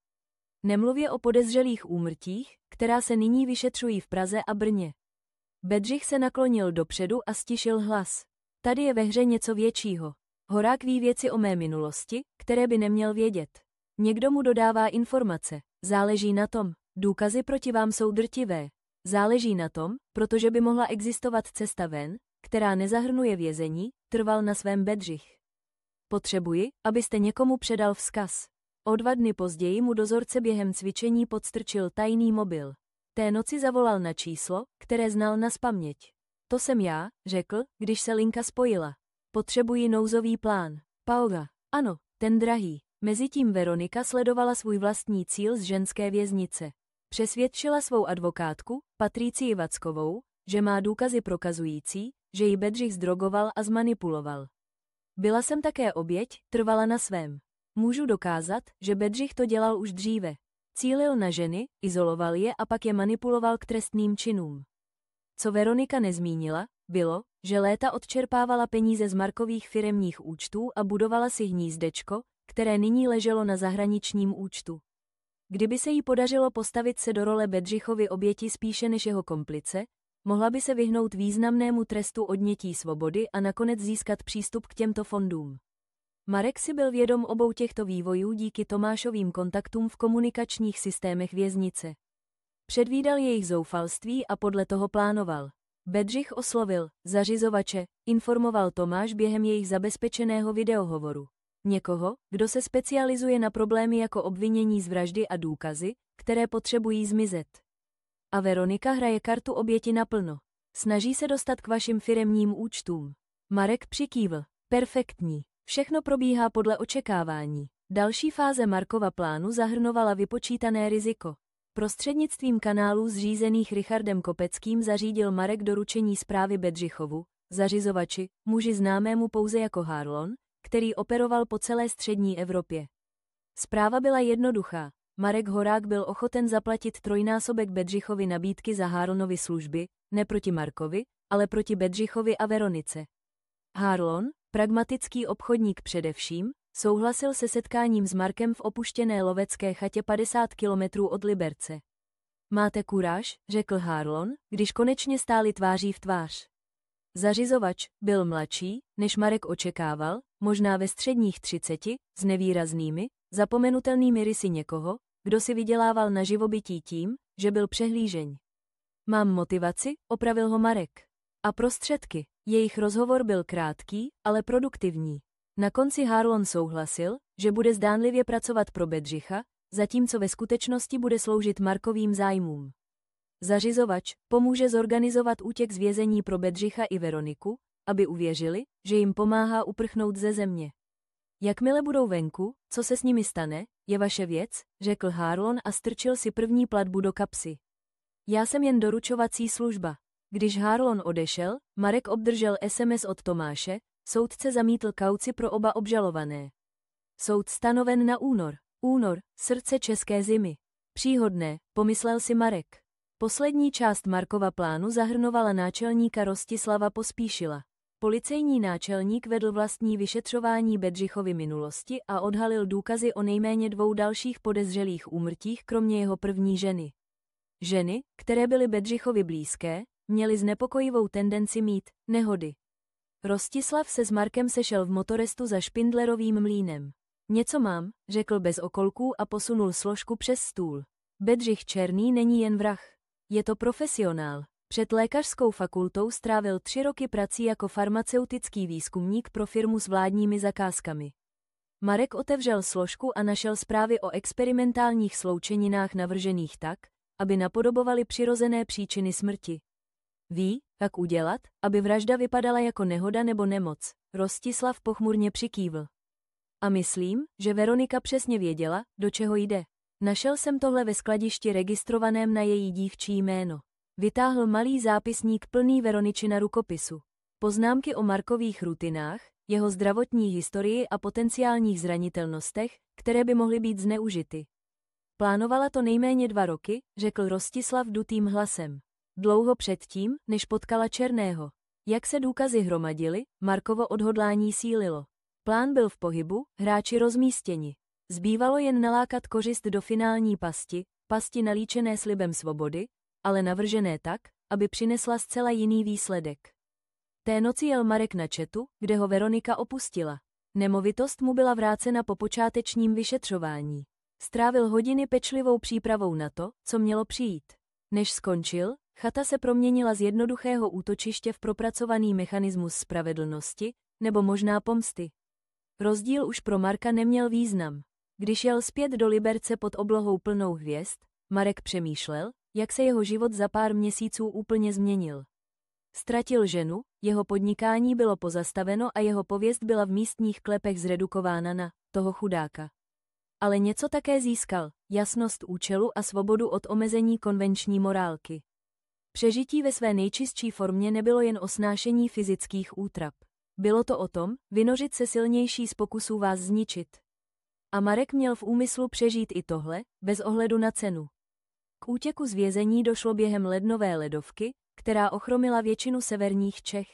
Nemluvě o podezřelých úmrtích, která se nyní vyšetřují v Praze a Brně. Bedřich se naklonil dopředu a stišil hlas. Tady je ve hře něco většího. Horák ví věci o mé minulosti, které by neměl vědět. Někdo mu dodává informace. Záleží na tom, důkazy proti vám jsou drtivé. Záleží na tom, protože by mohla existovat cesta ven, která nezahrnuje vězení, trval na svém Bedřich. Potřebuji, abyste někomu předal vzkaz. O 2 dny později mu dozorce během cvičení podstrčil tajný mobil. Té noci zavolal na číslo, které znal nazpaměť. To jsem já, řekl, když se linka spojila. Potřebuji nouzový plán. Paola. Ano, ten drahý. Mezitím Veronika sledovala svůj vlastní cíl z ženské věznice. Přesvědčila svou advokátku, Patricii Vackovou, že má důkazy prokazující, že ji Bedřich zdrogoval a zmanipuloval. Byla jsem také oběť, trvala na svém. Můžu dokázat, že Bedřich to dělal už dříve. Cílil na ženy, izoloval je a pak je manipuloval k trestným činům. Co Veronika nezmínila, bylo, že léta odčerpávala peníze z Markových firemních účtů a budovala si hnízdečko, které nyní leželo na zahraničním účtu. Kdyby se jí podařilo postavit se do role Bedřichovy oběti spíše než jeho komplice, mohla by se vyhnout významnému trestu odnětí svobody a nakonec získat přístup k těmto fondům. Marek si byl vědom obou těchto vývojů díky Tomášovým kontaktům v komunikačních systémech věznice. Předvídal jejich zoufalství a podle toho plánoval. Bedřich oslovil zařizovače, informoval Tomáš během jejich zabezpečeného videohovoru. Někoho, kdo se specializuje na problémy jako obvinění z vraždy a důkazy, které potřebují zmizet. A Veronika hraje kartu oběti naplno. Snaží se dostat k vašim firemním účtům. Marek přikývl. Perfektní. Všechno probíhá podle očekávání. Další fáze Markova plánu zahrnovala vypočítané riziko. Prostřednictvím kanálů zřízených Richardem Kopeckým zařídil Marek doručení zprávy Bedřichovu, zařizovači, muži známému pouze jako Harlon, který operoval po celé střední Evropě. Zpráva byla jednoduchá. Marek Horák byl ochoten zaplatit trojnásobek Bedřichovy nabídky za Harlonovy služby, ne proti Markovi, ale proti Bedřichovi a Veronice. Harlon, pragmatický obchodník především, souhlasil se setkáním s Markem v opuštěné lovecké chatě 50 kilometrů od Liberce. Máte kuráž, řekl Harlon, když konečně stáli tváří v tvář. Zařizovač byl mladší, než Marek očekával, možná ve středních 30, s nevýraznými, zapomenutelnými rysy někoho, kdo si vydělával na živobytí tím, že byl přehlížeň. Mám motivaci, opravil ho Marek. A prostředky. Jejich rozhovor byl krátký, ale produktivní. Na konci Harlon souhlasil, že bude zdánlivě pracovat pro Bedřicha, zatímco ve skutečnosti bude sloužit Markovým zájmům. Zařizovač pomůže zorganizovat útěk z vězení pro Bedřicha i Veroniku, aby uvěřili, že jim pomáhá uprchnout ze země. Jakmile budou venku, co se s nimi stane, je vaše věc, řekl Harlon a strčil si první platbu do kapsy. Já jsem jen doručovací služba. Když Harlon odešel, Marek obdržel SMS od Tomáše, soudce zamítl kauci pro oba obžalované. Soud stanoven na únor. Únor, srdce české zimy. Příhodné, pomyslel si Marek. Poslední část Markova plánu zahrnovala náčelníka Rostislava Pospíšila. Policejní náčelník vedl vlastní vyšetřování Bedřichovy minulosti a odhalil důkazy o nejméně 2 dalších podezřelých úmrtích kromě jeho první ženy. Ženy, které byly Bedřichovi blízké, měly znepokojivou tendenci mít nehody. Rostislav se s Markem sešel v motorestu za Špindlerovým mlýnem. Něco mám, řekl bez okolků a posunul složku přes stůl. Bedřich Černý není jen vrah. Je to profesionál. Před lékařskou fakultou strávil 3 roky prací jako farmaceutický výzkumník pro firmu s vládními zakázkami. Marek otevřel složku a našel zprávy o experimentálních sloučeninách navržených tak, aby napodobovaly přirozené příčiny smrti. Ví, jak udělat, aby vražda vypadala jako nehoda nebo nemoc, Rostislav pochmurně přikývl. A myslím, že Veronika přesně věděla, do čeho jde. Našel jsem tohle ve skladišti registrovaném na její dívčí jméno. Vytáhl malý zápisník plný Veroničina rukopisu. Poznámky o Markových rutinách, jeho zdravotní historii a potenciálních zranitelnostech, které by mohly být zneužity. Plánovala to nejméně 2 roky, řekl Rostislav dutým hlasem. Dlouho předtím, než potkala Černého. Jak se důkazy hromadily, Markovo odhodlání sílilo. Plán byl v pohybu, hráči rozmístěni. Zbývalo jen nalákat kořist do finální pasti nalíčené slibem svobody, ale navržené tak, aby přinesla zcela jiný výsledek. Té noci jel Marek na Četu, kde ho Veronika opustila. Nemovitost mu byla vrácena po počátečním vyšetřování. Strávil hodiny pečlivou přípravou na to, co mělo přijít. Než skončil, chata se proměnila z jednoduchého útočiště v propracovaný mechanismus spravedlnosti, nebo možná pomsty. Rozdíl už pro Marka neměl význam. Když jel zpět do Liberce pod oblohou plnou hvězd, Marek přemýšlel, jak se jeho život za pár měsíců úplně změnil. Ztratil ženu, jeho podnikání bylo pozastaveno a jeho pověst byla v místních klepech zredukována na toho chudáka. Ale něco také získal, jasnost účelu a svobodu od omezení konvenční morálky. Přežití ve své nejčistší formě nebylo jen o snášení fyzických útrap. Bylo to o tom, vynořit se silnější z pokusů vás zničit. A Marek měl v úmyslu přežít i tohle, bez ohledu na cenu. K útěku z vězení došlo během lednové ledovky, která ochromila většinu severních Čech.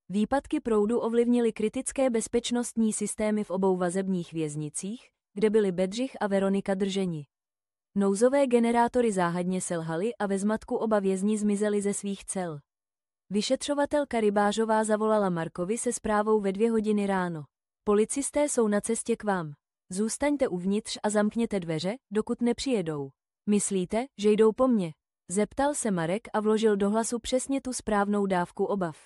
Výpadky proudu ovlivnily kritické bezpečnostní systémy v obou vazebních věznicích, kde byli Bedřich a Veronika drženi. Nouzové generátory záhadně selhaly a ve zmatku oba vězni zmizeli ze svých cel. Vyšetřovatelka Rybářová zavolala Markovi se zprávou ve 2 hodiny ráno. Policisté jsou na cestě k vám. Zůstaňte uvnitř a zamkněte dveře, dokud nepřijedou. Myslíte, že jdou po mně? Zeptal se Marek a vložil do hlasu přesně tu správnou dávku obav.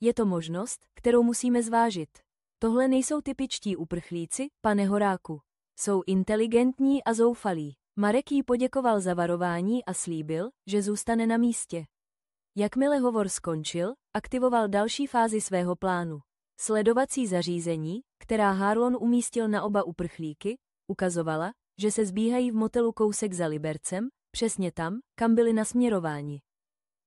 Je to možnost, kterou musíme zvážit. Tohle nejsou typičtí uprchlíci, pane Horáku. Jsou inteligentní a zoufalí. Marek jí poděkoval za varování a slíbil, že zůstane na místě. Jakmile hovor skončil, aktivoval další fázi svého plánu. Sledovací zařízení, která Harlon umístil na oba uprchlíky, ukazovala, že se zbíhají v motelu kousek za Libercem, přesně tam, kam byli nasměrováni.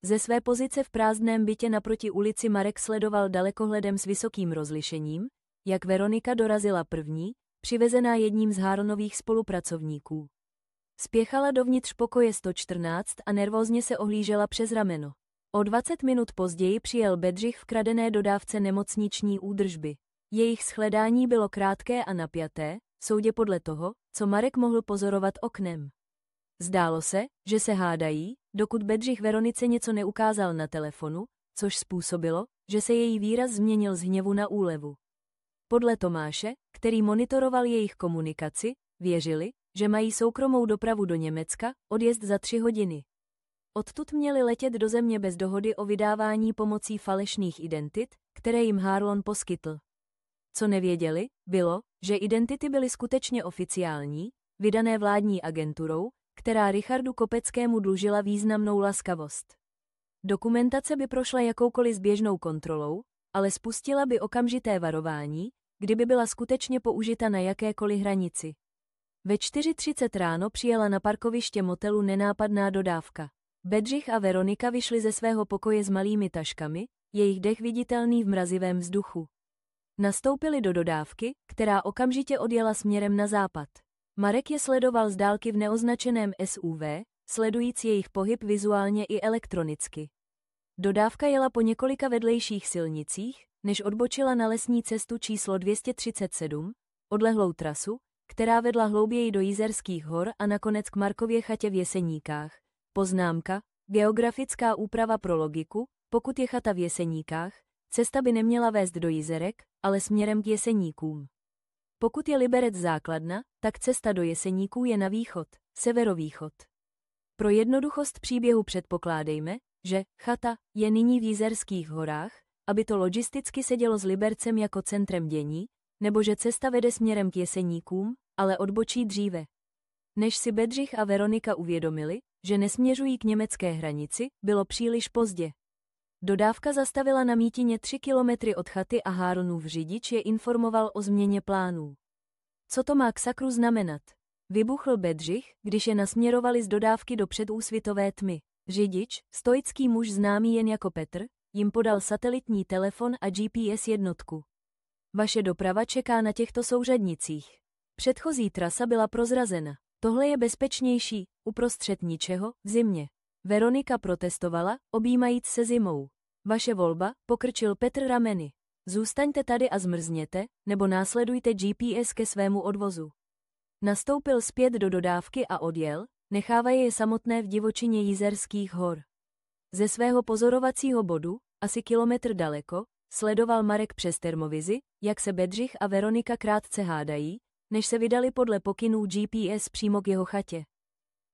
Ze své pozice v prázdném bytě naproti ulici Marek sledoval dalekohledem s vysokým rozlišením, jak Veronika dorazila první, přivezená jedním z Harlonových spolupracovníků. Spěchala dovnitř pokoje 114 a nervózně se ohlížela přes rameno. O 20 minut později přijel Bedřich v kradené dodávce nemocniční údržby. Jejich shledání bylo krátké a napjaté, soudě podle toho, co Marek mohl pozorovat oknem. Zdálo se, že se hádají, dokud Bedřich Veronice něco neukázal na telefonu, což způsobilo, že se její výraz změnil z hněvu na úlevu. Podle Tomáše, který monitoroval jejich komunikaci, věřili, že mají soukromou dopravu do Německa, odjezd za 3 hodiny. Odtud měli letět do země bez dohody o vydávání pomocí falešných identit, které jim Harlon poskytl. Co nevěděli, bylo, že identity byly skutečně oficiální, vydané vládní agenturou, která Richardu Kopeckému dlužila významnou laskavost. Dokumentace by prošla jakoukoliv běžnou kontrolou, ale spustila by okamžité varování, kdyby byla skutečně použita na jakékoliv hranici. Ve 4:30 ráno přijela na parkoviště motelu nenápadná dodávka. Bedřich a Veronika vyšli ze svého pokoje s malými taškami, jejich dech viditelný v mrazivém vzduchu. Nastoupili do dodávky, která okamžitě odjela směrem na západ. Marek je sledoval z dálky v neoznačeném SUV, sledujíc jejich pohyb vizuálně i elektronicky. Dodávka jela po několika vedlejších silnicích, než odbočila na lesní cestu číslo 237, odlehlou trasu, která vedla hlouběji do Jizerských hor a nakonec k Markově chatě v Jeseníkách. Poznámka, geografická úprava pro logiku, pokud je chata v Jeseníkách, cesta by neměla vést do Jizerek, ale směrem k Jeseníkům. Pokud je Liberec základna, tak cesta do Jeseníků je na východ, severovýchod. Pro jednoduchost příběhu předpokládejme, že chata je nyní v Jizerských horách, aby to logisticky sedělo s Libercem jako centrem dění, nebo že cesta vede směrem k Jeseníkům, ale odbočí dříve. Než si Bedřich a Veronika uvědomili, že nesměřují k německé hranici, bylo příliš pozdě. Dodávka zastavila na mítině 3 kilometry od chaty a Harlonův řidič je informoval o změně plánů. Co to má k sakru znamenat? Vybuchl Bedřich, když je nasměrovali z dodávky do předúsvitové tmy. Řidič, stoický muž známý jen jako Petr, jim podal satelitní telefon a GPS jednotku. Vaše doprava čeká na těchto souřadnicích. Předchozí trasa byla prozrazena. Tohle je bezpečnější, uprostřed ničeho, v zimě. Veronika protestovala, objímajíc se zimou. Vaše volba, pokrčil Petr rameny. Zůstaňte tady a zmrzněte, nebo následujte GPS ke svému odvozu. Nastoupil zpět do dodávky a odjel, nechávaje je samotné v divočině Jizerských hor. Ze svého pozorovacího bodu, asi kilometr daleko, sledoval Marek přes termovizi, jak se Bedřich a Veronika krátce hádají, než se vydali podle pokynů GPS přímo k jeho chatě.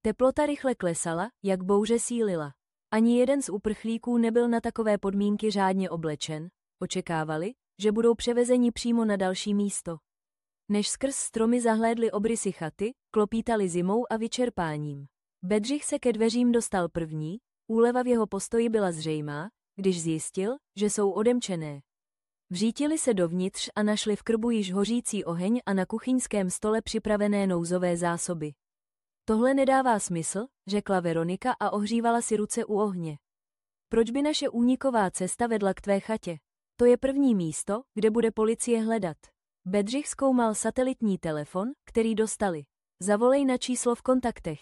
Teplota rychle klesala, jak bouře sílila. Ani jeden z uprchlíků nebyl na takové podmínky řádně oblečen, očekávali, že budou převezeni přímo na další místo. Než skrz stromy zahlédli obrysy chaty, klopítali zimou a vyčerpáním. Bedřich se ke dveřím dostal první, úleva v jeho postoji byla zřejmá, když zjistil, že jsou odemčené. Vřítili se dovnitř a našli v krbu již hořící oheň a na kuchyňském stole připravené nouzové zásoby. Tohle nedává smysl, řekla Veronika a ohřívala si ruce u ohně. Proč by naše úniková cesta vedla k tvé chatě? To je první místo, kde bude policie hledat. Bedřich zkoumal satelitní telefon, který dostali. Zavolej na číslo v kontaktech.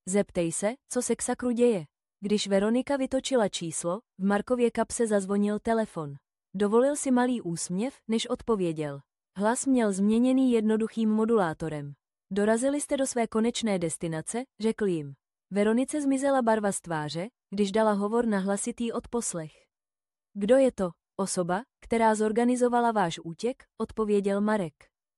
Zeptej se, co se k sakru děje. Když Veronika vytočila číslo, v Markově kapse zazvonil telefon. Dovolil si malý úsměv, než odpověděl. Hlas měl změněný jednoduchým modulátorem. Dorazili jste do své konečné destinace, řekl jim. Veronice zmizela barva z tváře, když dala hovor na hlasitý odposlech. Kdo je to? Osoba, která zorganizovala váš útěk, odpověděl Marek.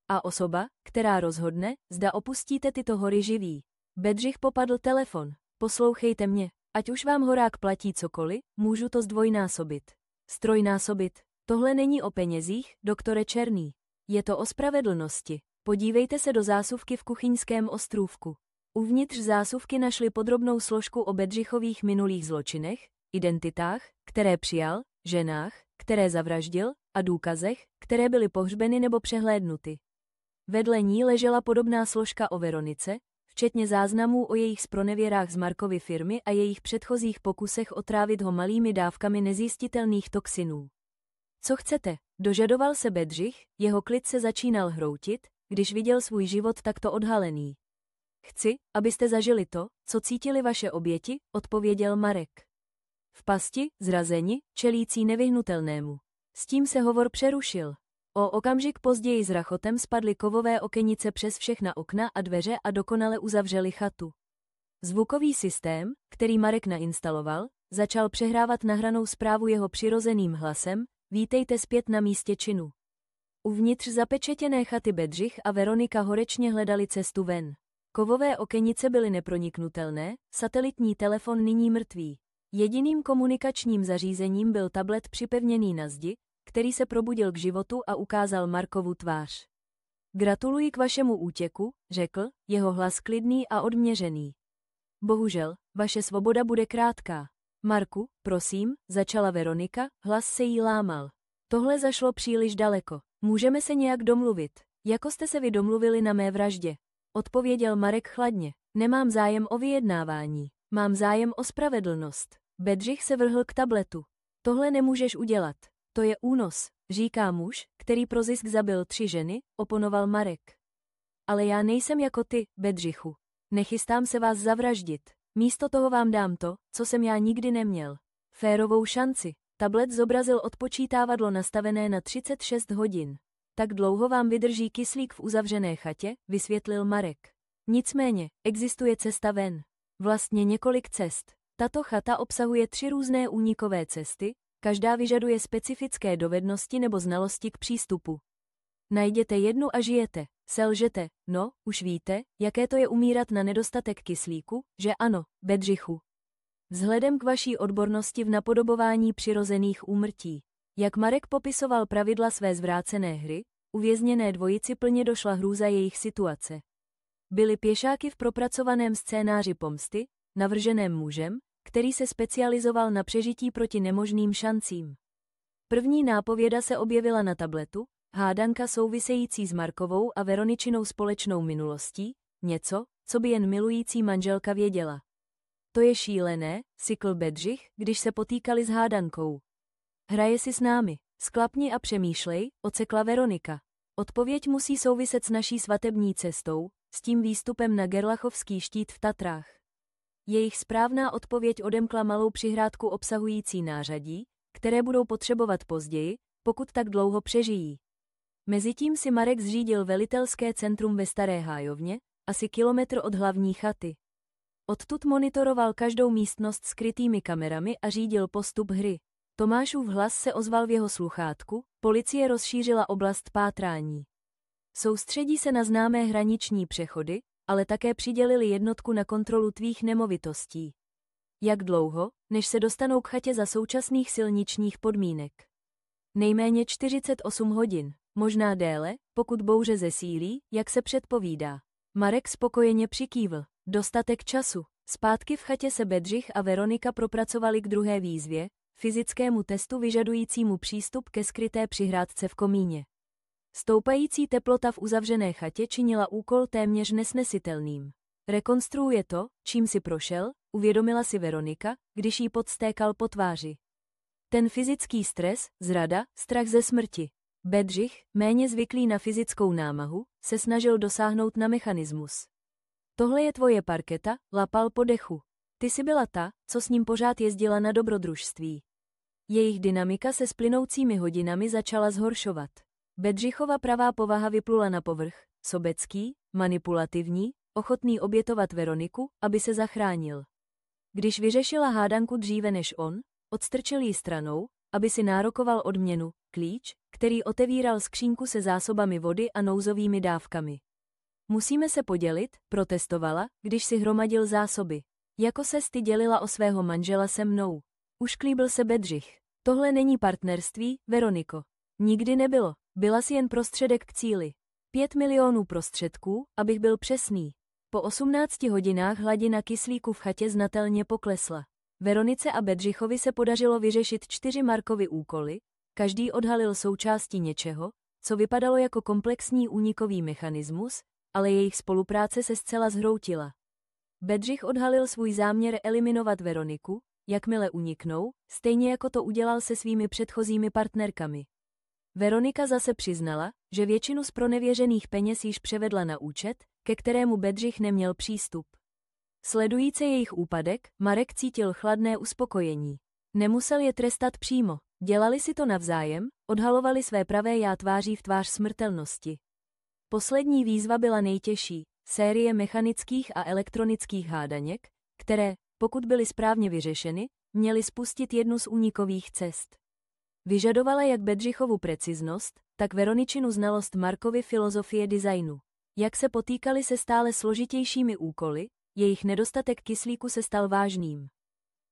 A osoba, která rozhodne, zda opustíte tyto hory živí. Bedřich popadl telefon. Poslouchejte mě, ať už vám Horák platí cokoliv, můžu to zdvojnásobit. Strojnásobit. Tohle není o penězích, doktore Černý. Je to o spravedlnosti. Podívejte se do zásuvky v kuchyňském ostrůvku. Uvnitř zásuvky našli podrobnou složku o Bedřichových minulých zločinech, identitách, které přijal, ženách, které zavraždil, a důkazech, které byly pohřbeny nebo přehlédnuty. Vedle ní ležela podobná složka o Veronice, včetně záznamů o jejich zpronevěrách z Markovy firmy a jejich předchozích pokusech otrávit ho malými dávkami nezjistitelných toxinů. Co chcete? Dožadoval se Bedřich, jeho klid se začínal hroutit, když viděl svůj život takto odhalený. Chci, abyste zažili to, co cítili vaše oběti, odpověděl Marek. V pasti, zrazeni, čelící nevyhnutelnému. S tím se hovor přerušil. O okamžik později s rachotem spadly kovové okenice přes všechna okna a dveře a dokonale uzavřeli chatu. Zvukový systém, který Marek nainstaloval, začal přehrávat nahranou zprávu jeho přirozeným hlasem: Vítejte zpět na místě činu. Uvnitř zapečetěné chaty Bedřich a Veronika horečně hledali cestu ven. Kovové okenice byly neproniknutelné, satelitní telefon nyní mrtvý. Jediným komunikačním zařízením byl tablet připevněný na zdi, který se probudil k životu a ukázal Markovu tvář. Gratuluji k vašemu útěku, řekl, jeho hlas klidný a odměřený. Bohužel, vaše svoboda bude krátká. Marku, prosím, začala Veronika, hlas se jí lámal. Tohle zašlo příliš daleko. Můžeme se nějak domluvit. Jako jste se vy domluvili na mé vraždě? Odpověděl Marek chladně. Nemám zájem o vyjednávání. Mám zájem o spravedlnost. Bedřich se vrhl k tabletu. Tohle nemůžeš udělat. To je únos, říká muž, který pro zisk zabil 3 ženy, oponoval Marek. Ale já nejsem jako ty, Bedřichu. Nechystám se vás zavraždit. Místo toho vám dám to, co jsem já nikdy neměl. Férovou šanci. Tablet zobrazil odpočítávadlo nastavené na 36 hodin. Tak dlouho vám vydrží kyslík v uzavřené chatě, vysvětlil Marek. Nicméně, existuje cesta ven. Vlastně několik cest. Tato chata obsahuje 3 různé únikové cesty, každá vyžaduje specifické dovednosti nebo znalosti k přístupu. Najděte jednu a žijete. Selžete, no, už víte, jaké to je umírat na nedostatek kyslíku, že ano, Bedřichu. Vzhledem k vaší odbornosti v napodobování přirozených úmrtí. Jak Marek popisoval pravidla své zvrácené hry, uvězněné dvojici plně došla hrůza jejich situace. Byli pěšáky v propracovaném scénáři pomsty, navrženém mužem, který se specializoval na přežití proti nemožným šancím. První nápověda se objevila na tabletu, hádanka související s Markovou a Veroničinou společnou minulostí, něco, co by jen milující manželka věděla. To je šílené, sykl Bedřich, když se potýkali s hádankou. Hraje si s námi, sklapni a přemýšlej, ocekla Veronika. Odpověď musí souviset s naší svatební cestou, s tím výstupem na Gerlachovský štít v Tatrách. Jejich správná odpověď odemkla malou přihrádku obsahující nářadí, které budou potřebovat později, pokud tak dlouho přežijí. Mezitím si Marek zřídil velitelské centrum ve Staré Hájovně, asi kilometr od hlavní chaty. Odtud monitoroval každou místnost skrytými kamerami a řídil postup hry. Tomášův hlas se ozval v jeho sluchátku, policie rozšířila oblast pátrání. Soustředí se na známé hraniční přechody, ale také přidělili jednotku na kontrolu tvých nemovitostí. Jak dlouho, než se dostanou k chatě za současných silničních podmínek? Nejméně 48 hodin, možná déle, pokud bouře zesílí, jak se předpovídá. Marek spokojeně přikývl. Dostatek času. Zpátky v chatě se Bedřich a Veronika propracovali k druhé výzvě, fyzickému testu vyžadujícímu přístup ke skryté přihrádce v komíně. Stoupající teplota v uzavřené chatě činila úkol téměř nesnesitelným. Rekonstruuje to, čím si prošel, uvědomila si Veronika, když jí podstékal po tváři. Ten fyzický stres, zrada, strach ze smrti. Bedřich, méně zvyklý na fyzickou námahu, se snažil dosáhnout na mechanismus. Tohle je tvoje parketa, lapal po dechu. Ty jsi byla ta, co s ním pořád jezdila na dobrodružství. Jejich dynamika se s plynoucími hodinami začala zhoršovat. Bedřichova pravá povaha vyplula na povrch, sobecký, manipulativní, ochotný obětovat Veroniku, aby se zachránil. Když vyřešila hádanku dříve než on, odstrčil ji stranou, aby si nárokoval odměnu, klíč, který otevíral skřínku se zásobami vody a nouzovými dávkami. Musíme se podělit, protestovala, když si hromadil zásoby. Jako ses ty dělila o svého manžela se mnou. Ušklíbil se Bedřich. Tohle není partnerství, Veroniko. Nikdy nebylo. Byla si jen prostředek k cíli. 5 milionů prostředků, abych byl přesný. Po 18 hodinách hladina kyslíku v chatě znatelně poklesla. Veronice a Bedřichovi se podařilo vyřešit 4 Markovy úkoly, každý odhalil součástí něčeho, co vypadalo jako komplexní únikový mechanismus, ale jejich spolupráce se zcela zhroutila. Bedřich odhalil svůj záměr eliminovat Veroniku, jakmile uniknou, stejně jako to udělal se svými předchozími partnerkami. Veronika zase přiznala, že většinu z pronevěřených peněz již převedla na účet, ke kterému Bedřich neměl přístup. Sledující jejich úpadek, Marek cítil chladné uspokojení. Nemusel je trestat přímo, dělali si to navzájem, odhalovali své pravé já tváří v tvář smrtelnosti. Poslední výzva byla nejtěžší, série mechanických a elektronických hádaněk, které, pokud byly správně vyřešeny, měly spustit jednu z únikových cest. Vyžadovala jak Bedřichovu preciznost, tak Veroničinu znalost Markovy filozofie designu. Jak se potýkali se stále složitějšími úkoly, jejich nedostatek kyslíku se stal vážným.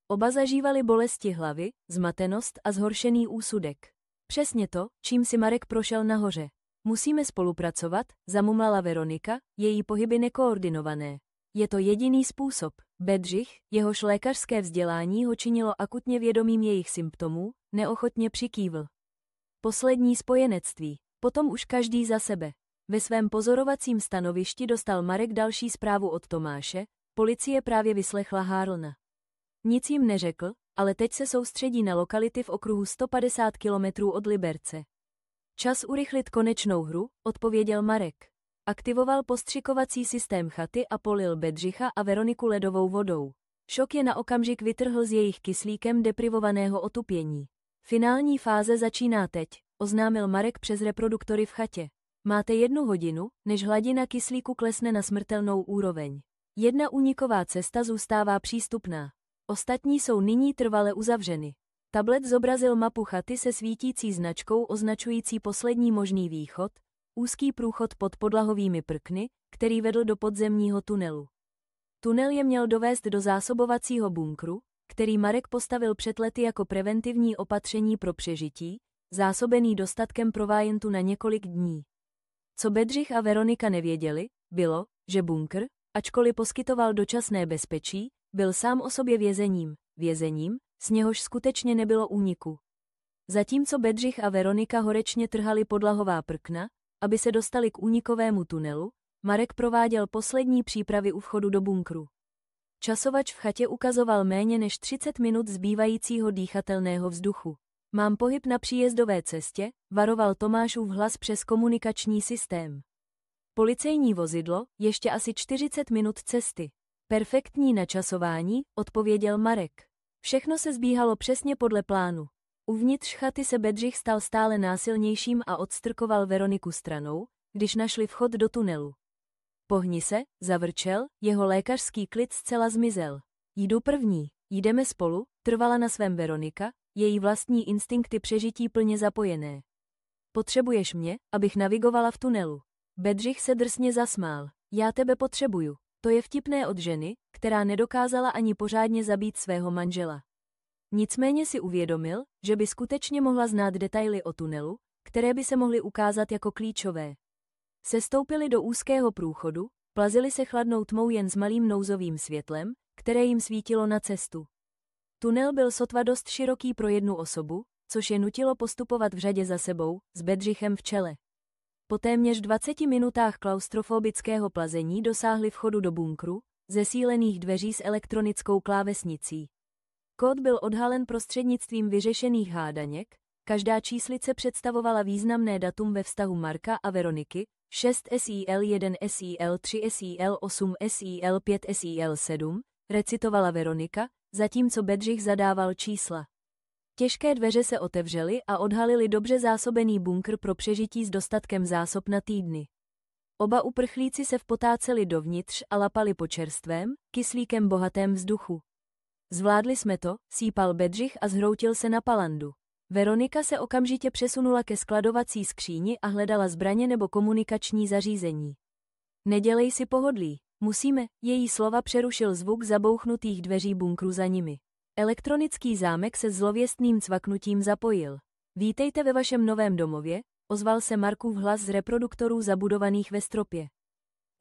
Oba zažívali bolesti hlavy, zmatenost a zhoršený úsudek. Přesně to, čím si Marek prošel nahoře. Musíme spolupracovat, zamumlala Veronika, její pohyby nekoordinované. Je to jediný způsob. Bedřich, jehož lékařské vzdělání ho činilo akutně vědomým jejich symptomů, neochotně přikývl. Poslední spojenectví. Potom už každý za sebe. Ve svém pozorovacím stanovišti dostal Marek další zprávu od Tomáše, policie právě vyslechla Harlna. Nic jim neřekl, ale teď se soustředí na lokality v okruhu 150 kilometrů od Liberce. Čas urychlit konečnou hru, odpověděl Marek. Aktivoval postřikovací systém chaty a polil Bedřicha a Veroniku ledovou vodou. Šok je na okamžik vytrhl z jejich kyslíkem deprivovaného otupění. Finální fáze začíná teď, oznámil Marek přes reproduktory v chatě. Máte 1 hodinu, než hladina kyslíku klesne na smrtelnou úroveň. 1 úniková cesta zůstává přístupná. Ostatní jsou nyní trvale uzavřeny. Tablet zobrazil mapu chaty se svítící značkou označující poslední možný východ, úzký průchod pod podlahovými prkny, který vedl do podzemního tunelu. Tunel je měl dovést do zásobovacího bunkru, který Marek postavil před lety jako preventivní opatření pro přežití, zásobený dostatkem proviantu na několik dní. Co Bedřich a Veronika nevěděli, bylo, že bunkr, ačkoliv poskytoval dočasné bezpečí, byl sám o sobě vězením, z něhož skutečně nebylo úniku. Zatímco Bedřich a Veronika horečně trhali podlahová prkna, aby se dostali k únikovému tunelu, Marek prováděl poslední přípravy u vchodu do bunkru. Časovač v chatě ukazoval méně než 30 minut zbývajícího dýchatelného vzduchu. Mám pohyb na příjezdové cestě, varoval Tomášův hlas přes komunikační systém. Policejní vozidlo, ještě asi 40 minut cesty. Perfektní načasování, odpověděl Marek. Všechno se zbíhalo přesně podle plánu. Uvnitř chaty se Bedřich stal stále násilnějším a odstrkoval Veroniku stranou, když našli vchod do tunelu. Pohni se, zavrčel, jeho lékařský klid zcela zmizel. Jdu první, jdeme spolu, trvala na svém Veronika, její vlastní instinkty přežití plně zapojené. Potřebuješ mě, abych navigovala v tunelu. Bedřich se drsně zasmál. Já tebe potřebuju. To je vtipné od ženy, která nedokázala ani pořádně zabít svého manžela. Nicméně si uvědomil, že by skutečně mohla znát detaily o tunelu, které by se mohly ukázat jako klíčové. Sestoupili do úzkého průchodu, plazili se chladnou tmou jen s malým nouzovým světlem, které jim svítilo na cestu. Tunel byl sotva dost široký pro jednu osobu, což je nutilo postupovat v řadě za sebou, s Bedřichem v čele. Po téměř 20 minutách klaustrofobického plazení dosáhli vchodu do bunkru, zesílených dveří s elektronickou klávesnicí. Kód byl odhalen prostřednictvím vyřešených hádaněk, každá číslice představovala významné datum ve vztahu Marka a Veroniky, 6 SIL 1 SIL 3 SIL 8 SIL 5 SIL 7, recitovala Veronika, zatímco Bedřich zadával čísla. Těžké dveře se otevřely a odhalily dobře zásobený bunkr pro přežití s dostatkem zásob na týdny. Oba uprchlíci se vpotáceli dovnitř a lapali po čerstvém, kyslíkem bohatém vzduchu. Zvládli jsme to, sýpal Bedřich a zhroutil se na palandu. Veronika se okamžitě přesunula ke skladovací skříni a hledala zbraně nebo komunikační zařízení. Nedělej si pohodlí, musíme, její slova přerušil zvuk zabouchnutých dveří bunkru za nimi. Elektronický zámek se zlověstným cvaknutím zapojil. Vítejte ve vašem novém domově, ozval se Markův hlas z reproduktorů zabudovaných ve stropě.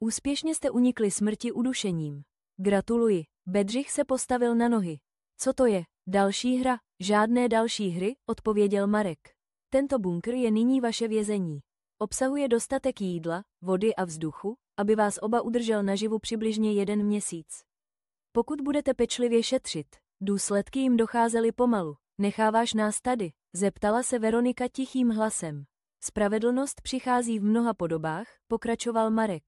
Úspěšně jste unikli smrti udušením. Gratuluji, Bedřich se postavil na nohy. Co to je, další hra? Žádné další hry, odpověděl Marek. Tento bunkr je nyní vaše vězení. Obsahuje dostatek jídla, vody a vzduchu, aby vás oba udržel naživu přibližně 1 měsíc. Pokud budete pečlivě šetřit, důsledky jim docházely pomalu. Necháváš nás tady? Zeptala se Veronika tichým hlasem. Spravedlnost přichází v mnoha podobách, pokračoval Marek.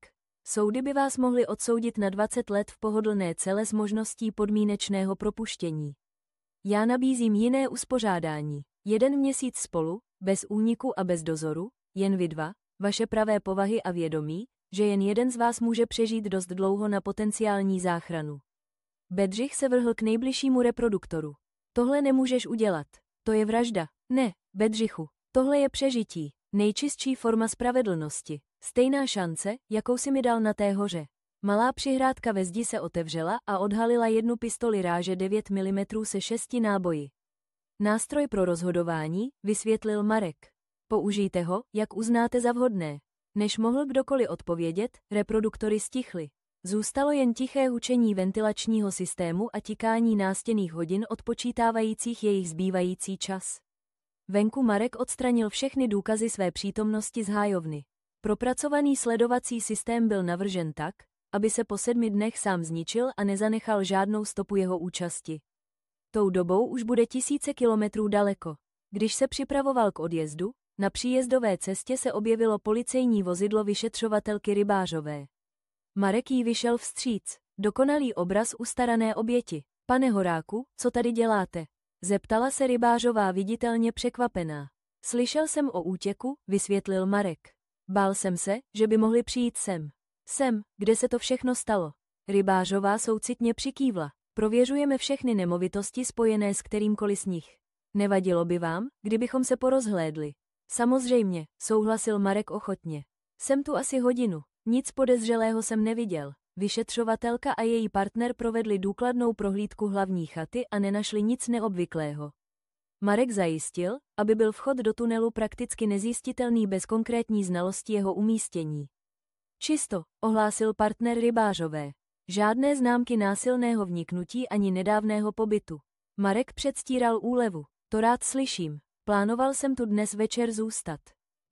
Soudy by vás mohly odsoudit na 20 let v pohodlné cele s možností podmínečného propuštění. Já nabízím jiné uspořádání. 1 měsíc spolu, bez úniku a bez dozoru, jen vy dva, vaše pravé povahy a vědomí, že jen jeden z vás může přežít dost dlouho na potenciální záchranu. Bedřich se vrhl k nejbližšímu reproduktoru. Tohle nemůžeš udělat. To je vražda. Ne, Bedřichu. Tohle je přežití. Nejčistší forma spravedlnosti. Stejná šance, jakou si mi dal na té hoře. Malá přihrádka ve zdi se otevřela a odhalila jednu pistoli ráže 9 mm se 6 náboji. Nástroj pro rozhodování, vysvětlil Marek. Použijte ho, jak uznáte za vhodné. Než mohl kdokoliv odpovědět, reproduktory stichly. Zůstalo jen tiché hučení ventilačního systému a tikání nástěnných hodin odpočítávajících jejich zbývající čas. Venku Marek odstranil všechny důkazy své přítomnosti z hájovny. Propracovaný sledovací systém byl navržen tak, aby se po 7 dnech sám zničil a nezanechal žádnou stopu jeho účasti. Tou dobou už bude tisíce kilometrů daleko. Když se připravoval k odjezdu, na příjezdové cestě se objevilo policejní vozidlo vyšetřovatelky Rybářové. Marek jí vyšel vstříc. Dokonalý obraz ustarané oběti. Pane Horáku, co tady děláte? Zeptala se Rybářová viditelně překvapená. Slyšel jsem o útěku, vysvětlil Marek. Bál jsem se, že by mohli přijít sem. Sem, kde se to všechno stalo. Rybářová soucitně přikývla. Prověřujeme všechny nemovitosti spojené s kterýmkoliv z nich. Nevadilo by vám, kdybychom se porozhlédli? Samozřejmě, souhlasil Marek ochotně. Jsem tu asi hodinu. Nic podezřelého jsem neviděl. Vyšetřovatelka a její partner provedli důkladnou prohlídku hlavní chaty a nenašli nic neobvyklého. Marek zajistil, aby byl vchod do tunelu prakticky nezjistitelný bez konkrétní znalosti jeho umístění. Čisto, ohlásil partner Rybářové. Žádné známky násilného vniknutí ani nedávného pobytu. Marek předstíral úlevu. To rád slyším. Plánoval jsem tu dnes večer zůstat.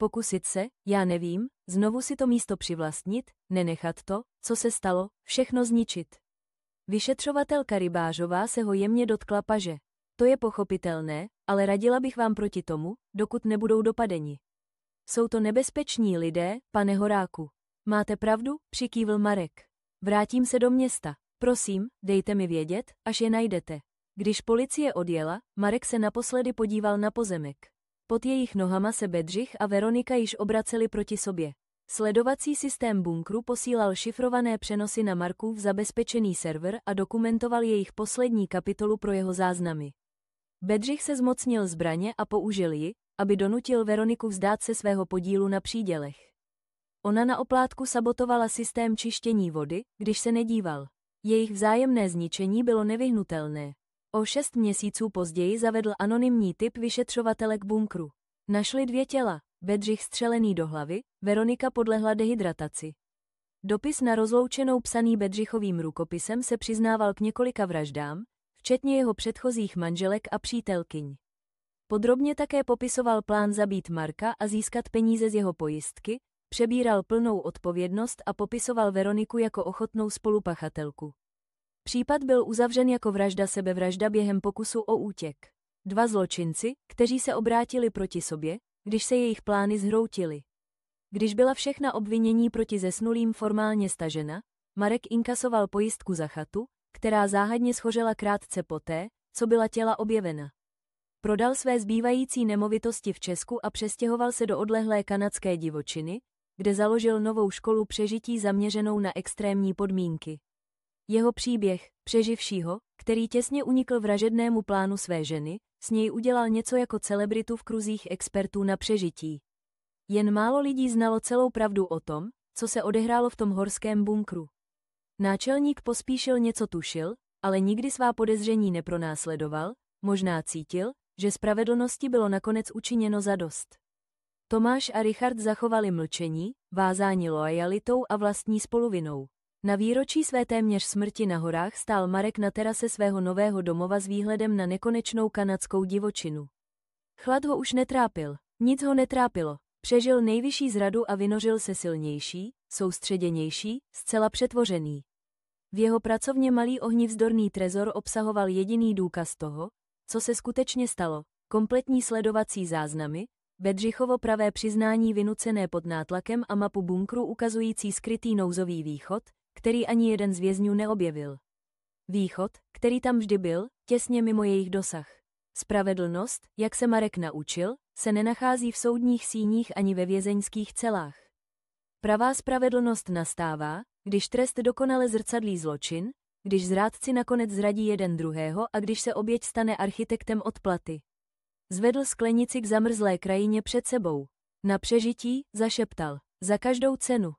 Pokusit se, já nevím, znovu si to místo přivlastnit, nenechat to, co se stalo, všechno zničit. Vyšetřovatelka Rybářová se ho jemně dotkla paže. To je pochopitelné, ale radila bych vám proti tomu, dokud nebudou dopadeni. Jsou to nebezpeční lidé, pane Horáku. Máte pravdu, přikývl Marek. Vrátím se do města. Prosím, dejte mi vědět, až je najdete. Když policie odjela, Marek se naposledy podíval na pozemek. Pod jejich nohama se Bedřich a Veronika již obraceli proti sobě. Sledovací systém bunkru posílal šifrované přenosy na Markův zabezpečený server a dokumentoval jejich poslední kapitolu pro jeho záznamy. Bedřich se zmocnil zbraně a použil ji, aby donutil Veroniku vzdát se svého podílu na přídělech. Ona na oplátku sabotovala systém čištění vody, když se nedíval. Jejich vzájemné zničení bylo nevyhnutelné. O 6 měsíců později zavedl anonymní typ vyšetřovatelek bunkru. Našli 2 těla, Bedřich střelený do hlavy, Veronika podlehla dehydrataci. Dopis na rozloučenou psaný Bedřichovým rukopisem se přiznával k několika vraždám, včetně jeho předchozích manželek a přítelkyň. Podrobně také popisoval plán zabít Marka a získat peníze z jeho pojistky, přebíral plnou odpovědnost a popisoval Veroniku jako ochotnou spolupachatelku. Případ byl uzavřen jako vražda sebevražda během pokusu o útěk. Dva zločinci, kteří se obrátili proti sobě, když se jejich plány zhroutily. Když byla všechna obvinění proti zesnulým formálně stažena, Marek inkasoval pojistku za chatu, která záhadně schořela krátce poté, co byla těla objevena. Prodal své zbývající nemovitosti v Česku a přestěhoval se do odlehlé kanadské divočiny, kde založil novou školu přežití zaměřenou na extrémní podmínky. Jeho příběh, přeživšího, který těsně unikl vražednému plánu své ženy, s něj udělal něco jako celebritu v kruzích expertů na přežití. Jen málo lidí znalo celou pravdu o tom, co se odehrálo v tom horském bunkru. Náčelník Pospíšil něco tušil, ale nikdy svá podezření nepronásledoval, možná cítil, že spravedlnosti bylo nakonec učiněno zadost. Tomáš a Richard zachovali mlčení, vázáni loajalitou a vlastní spoluvinou. Na výročí své téměř smrti na horách stál Marek na terase svého nového domova s výhledem na nekonečnou kanadskou divočinu. Chlad ho už netrápil, nic ho netrápilo, přežil nejvyšší zradu a vynořil se silnější, soustředěnější, zcela přetvořený. V jeho pracovně malý ohnivzdorný trezor obsahoval jediný důkaz toho, co se skutečně stalo, kompletní sledovací záznamy, Bedřichovo pravé přiznání vynucené pod nátlakem a mapu bunkru ukazující skrytý nouzový východ, který ani jeden z vězňů neobjevil. Východ, který tam vždy byl, těsně mimo jejich dosah. Spravedlnost, jak se Marek naučil, se nenachází v soudních síních ani ve vězeňských celách. Pravá spravedlnost nastává, když trest dokonale zrcadlí zločin, když zrádci nakonec zradí jeden druhého a když se oběť stane architektem odplaty. Zvedl sklenici k zamrzlé krajině před sebou. Na přežití, zašeptal, za každou cenu.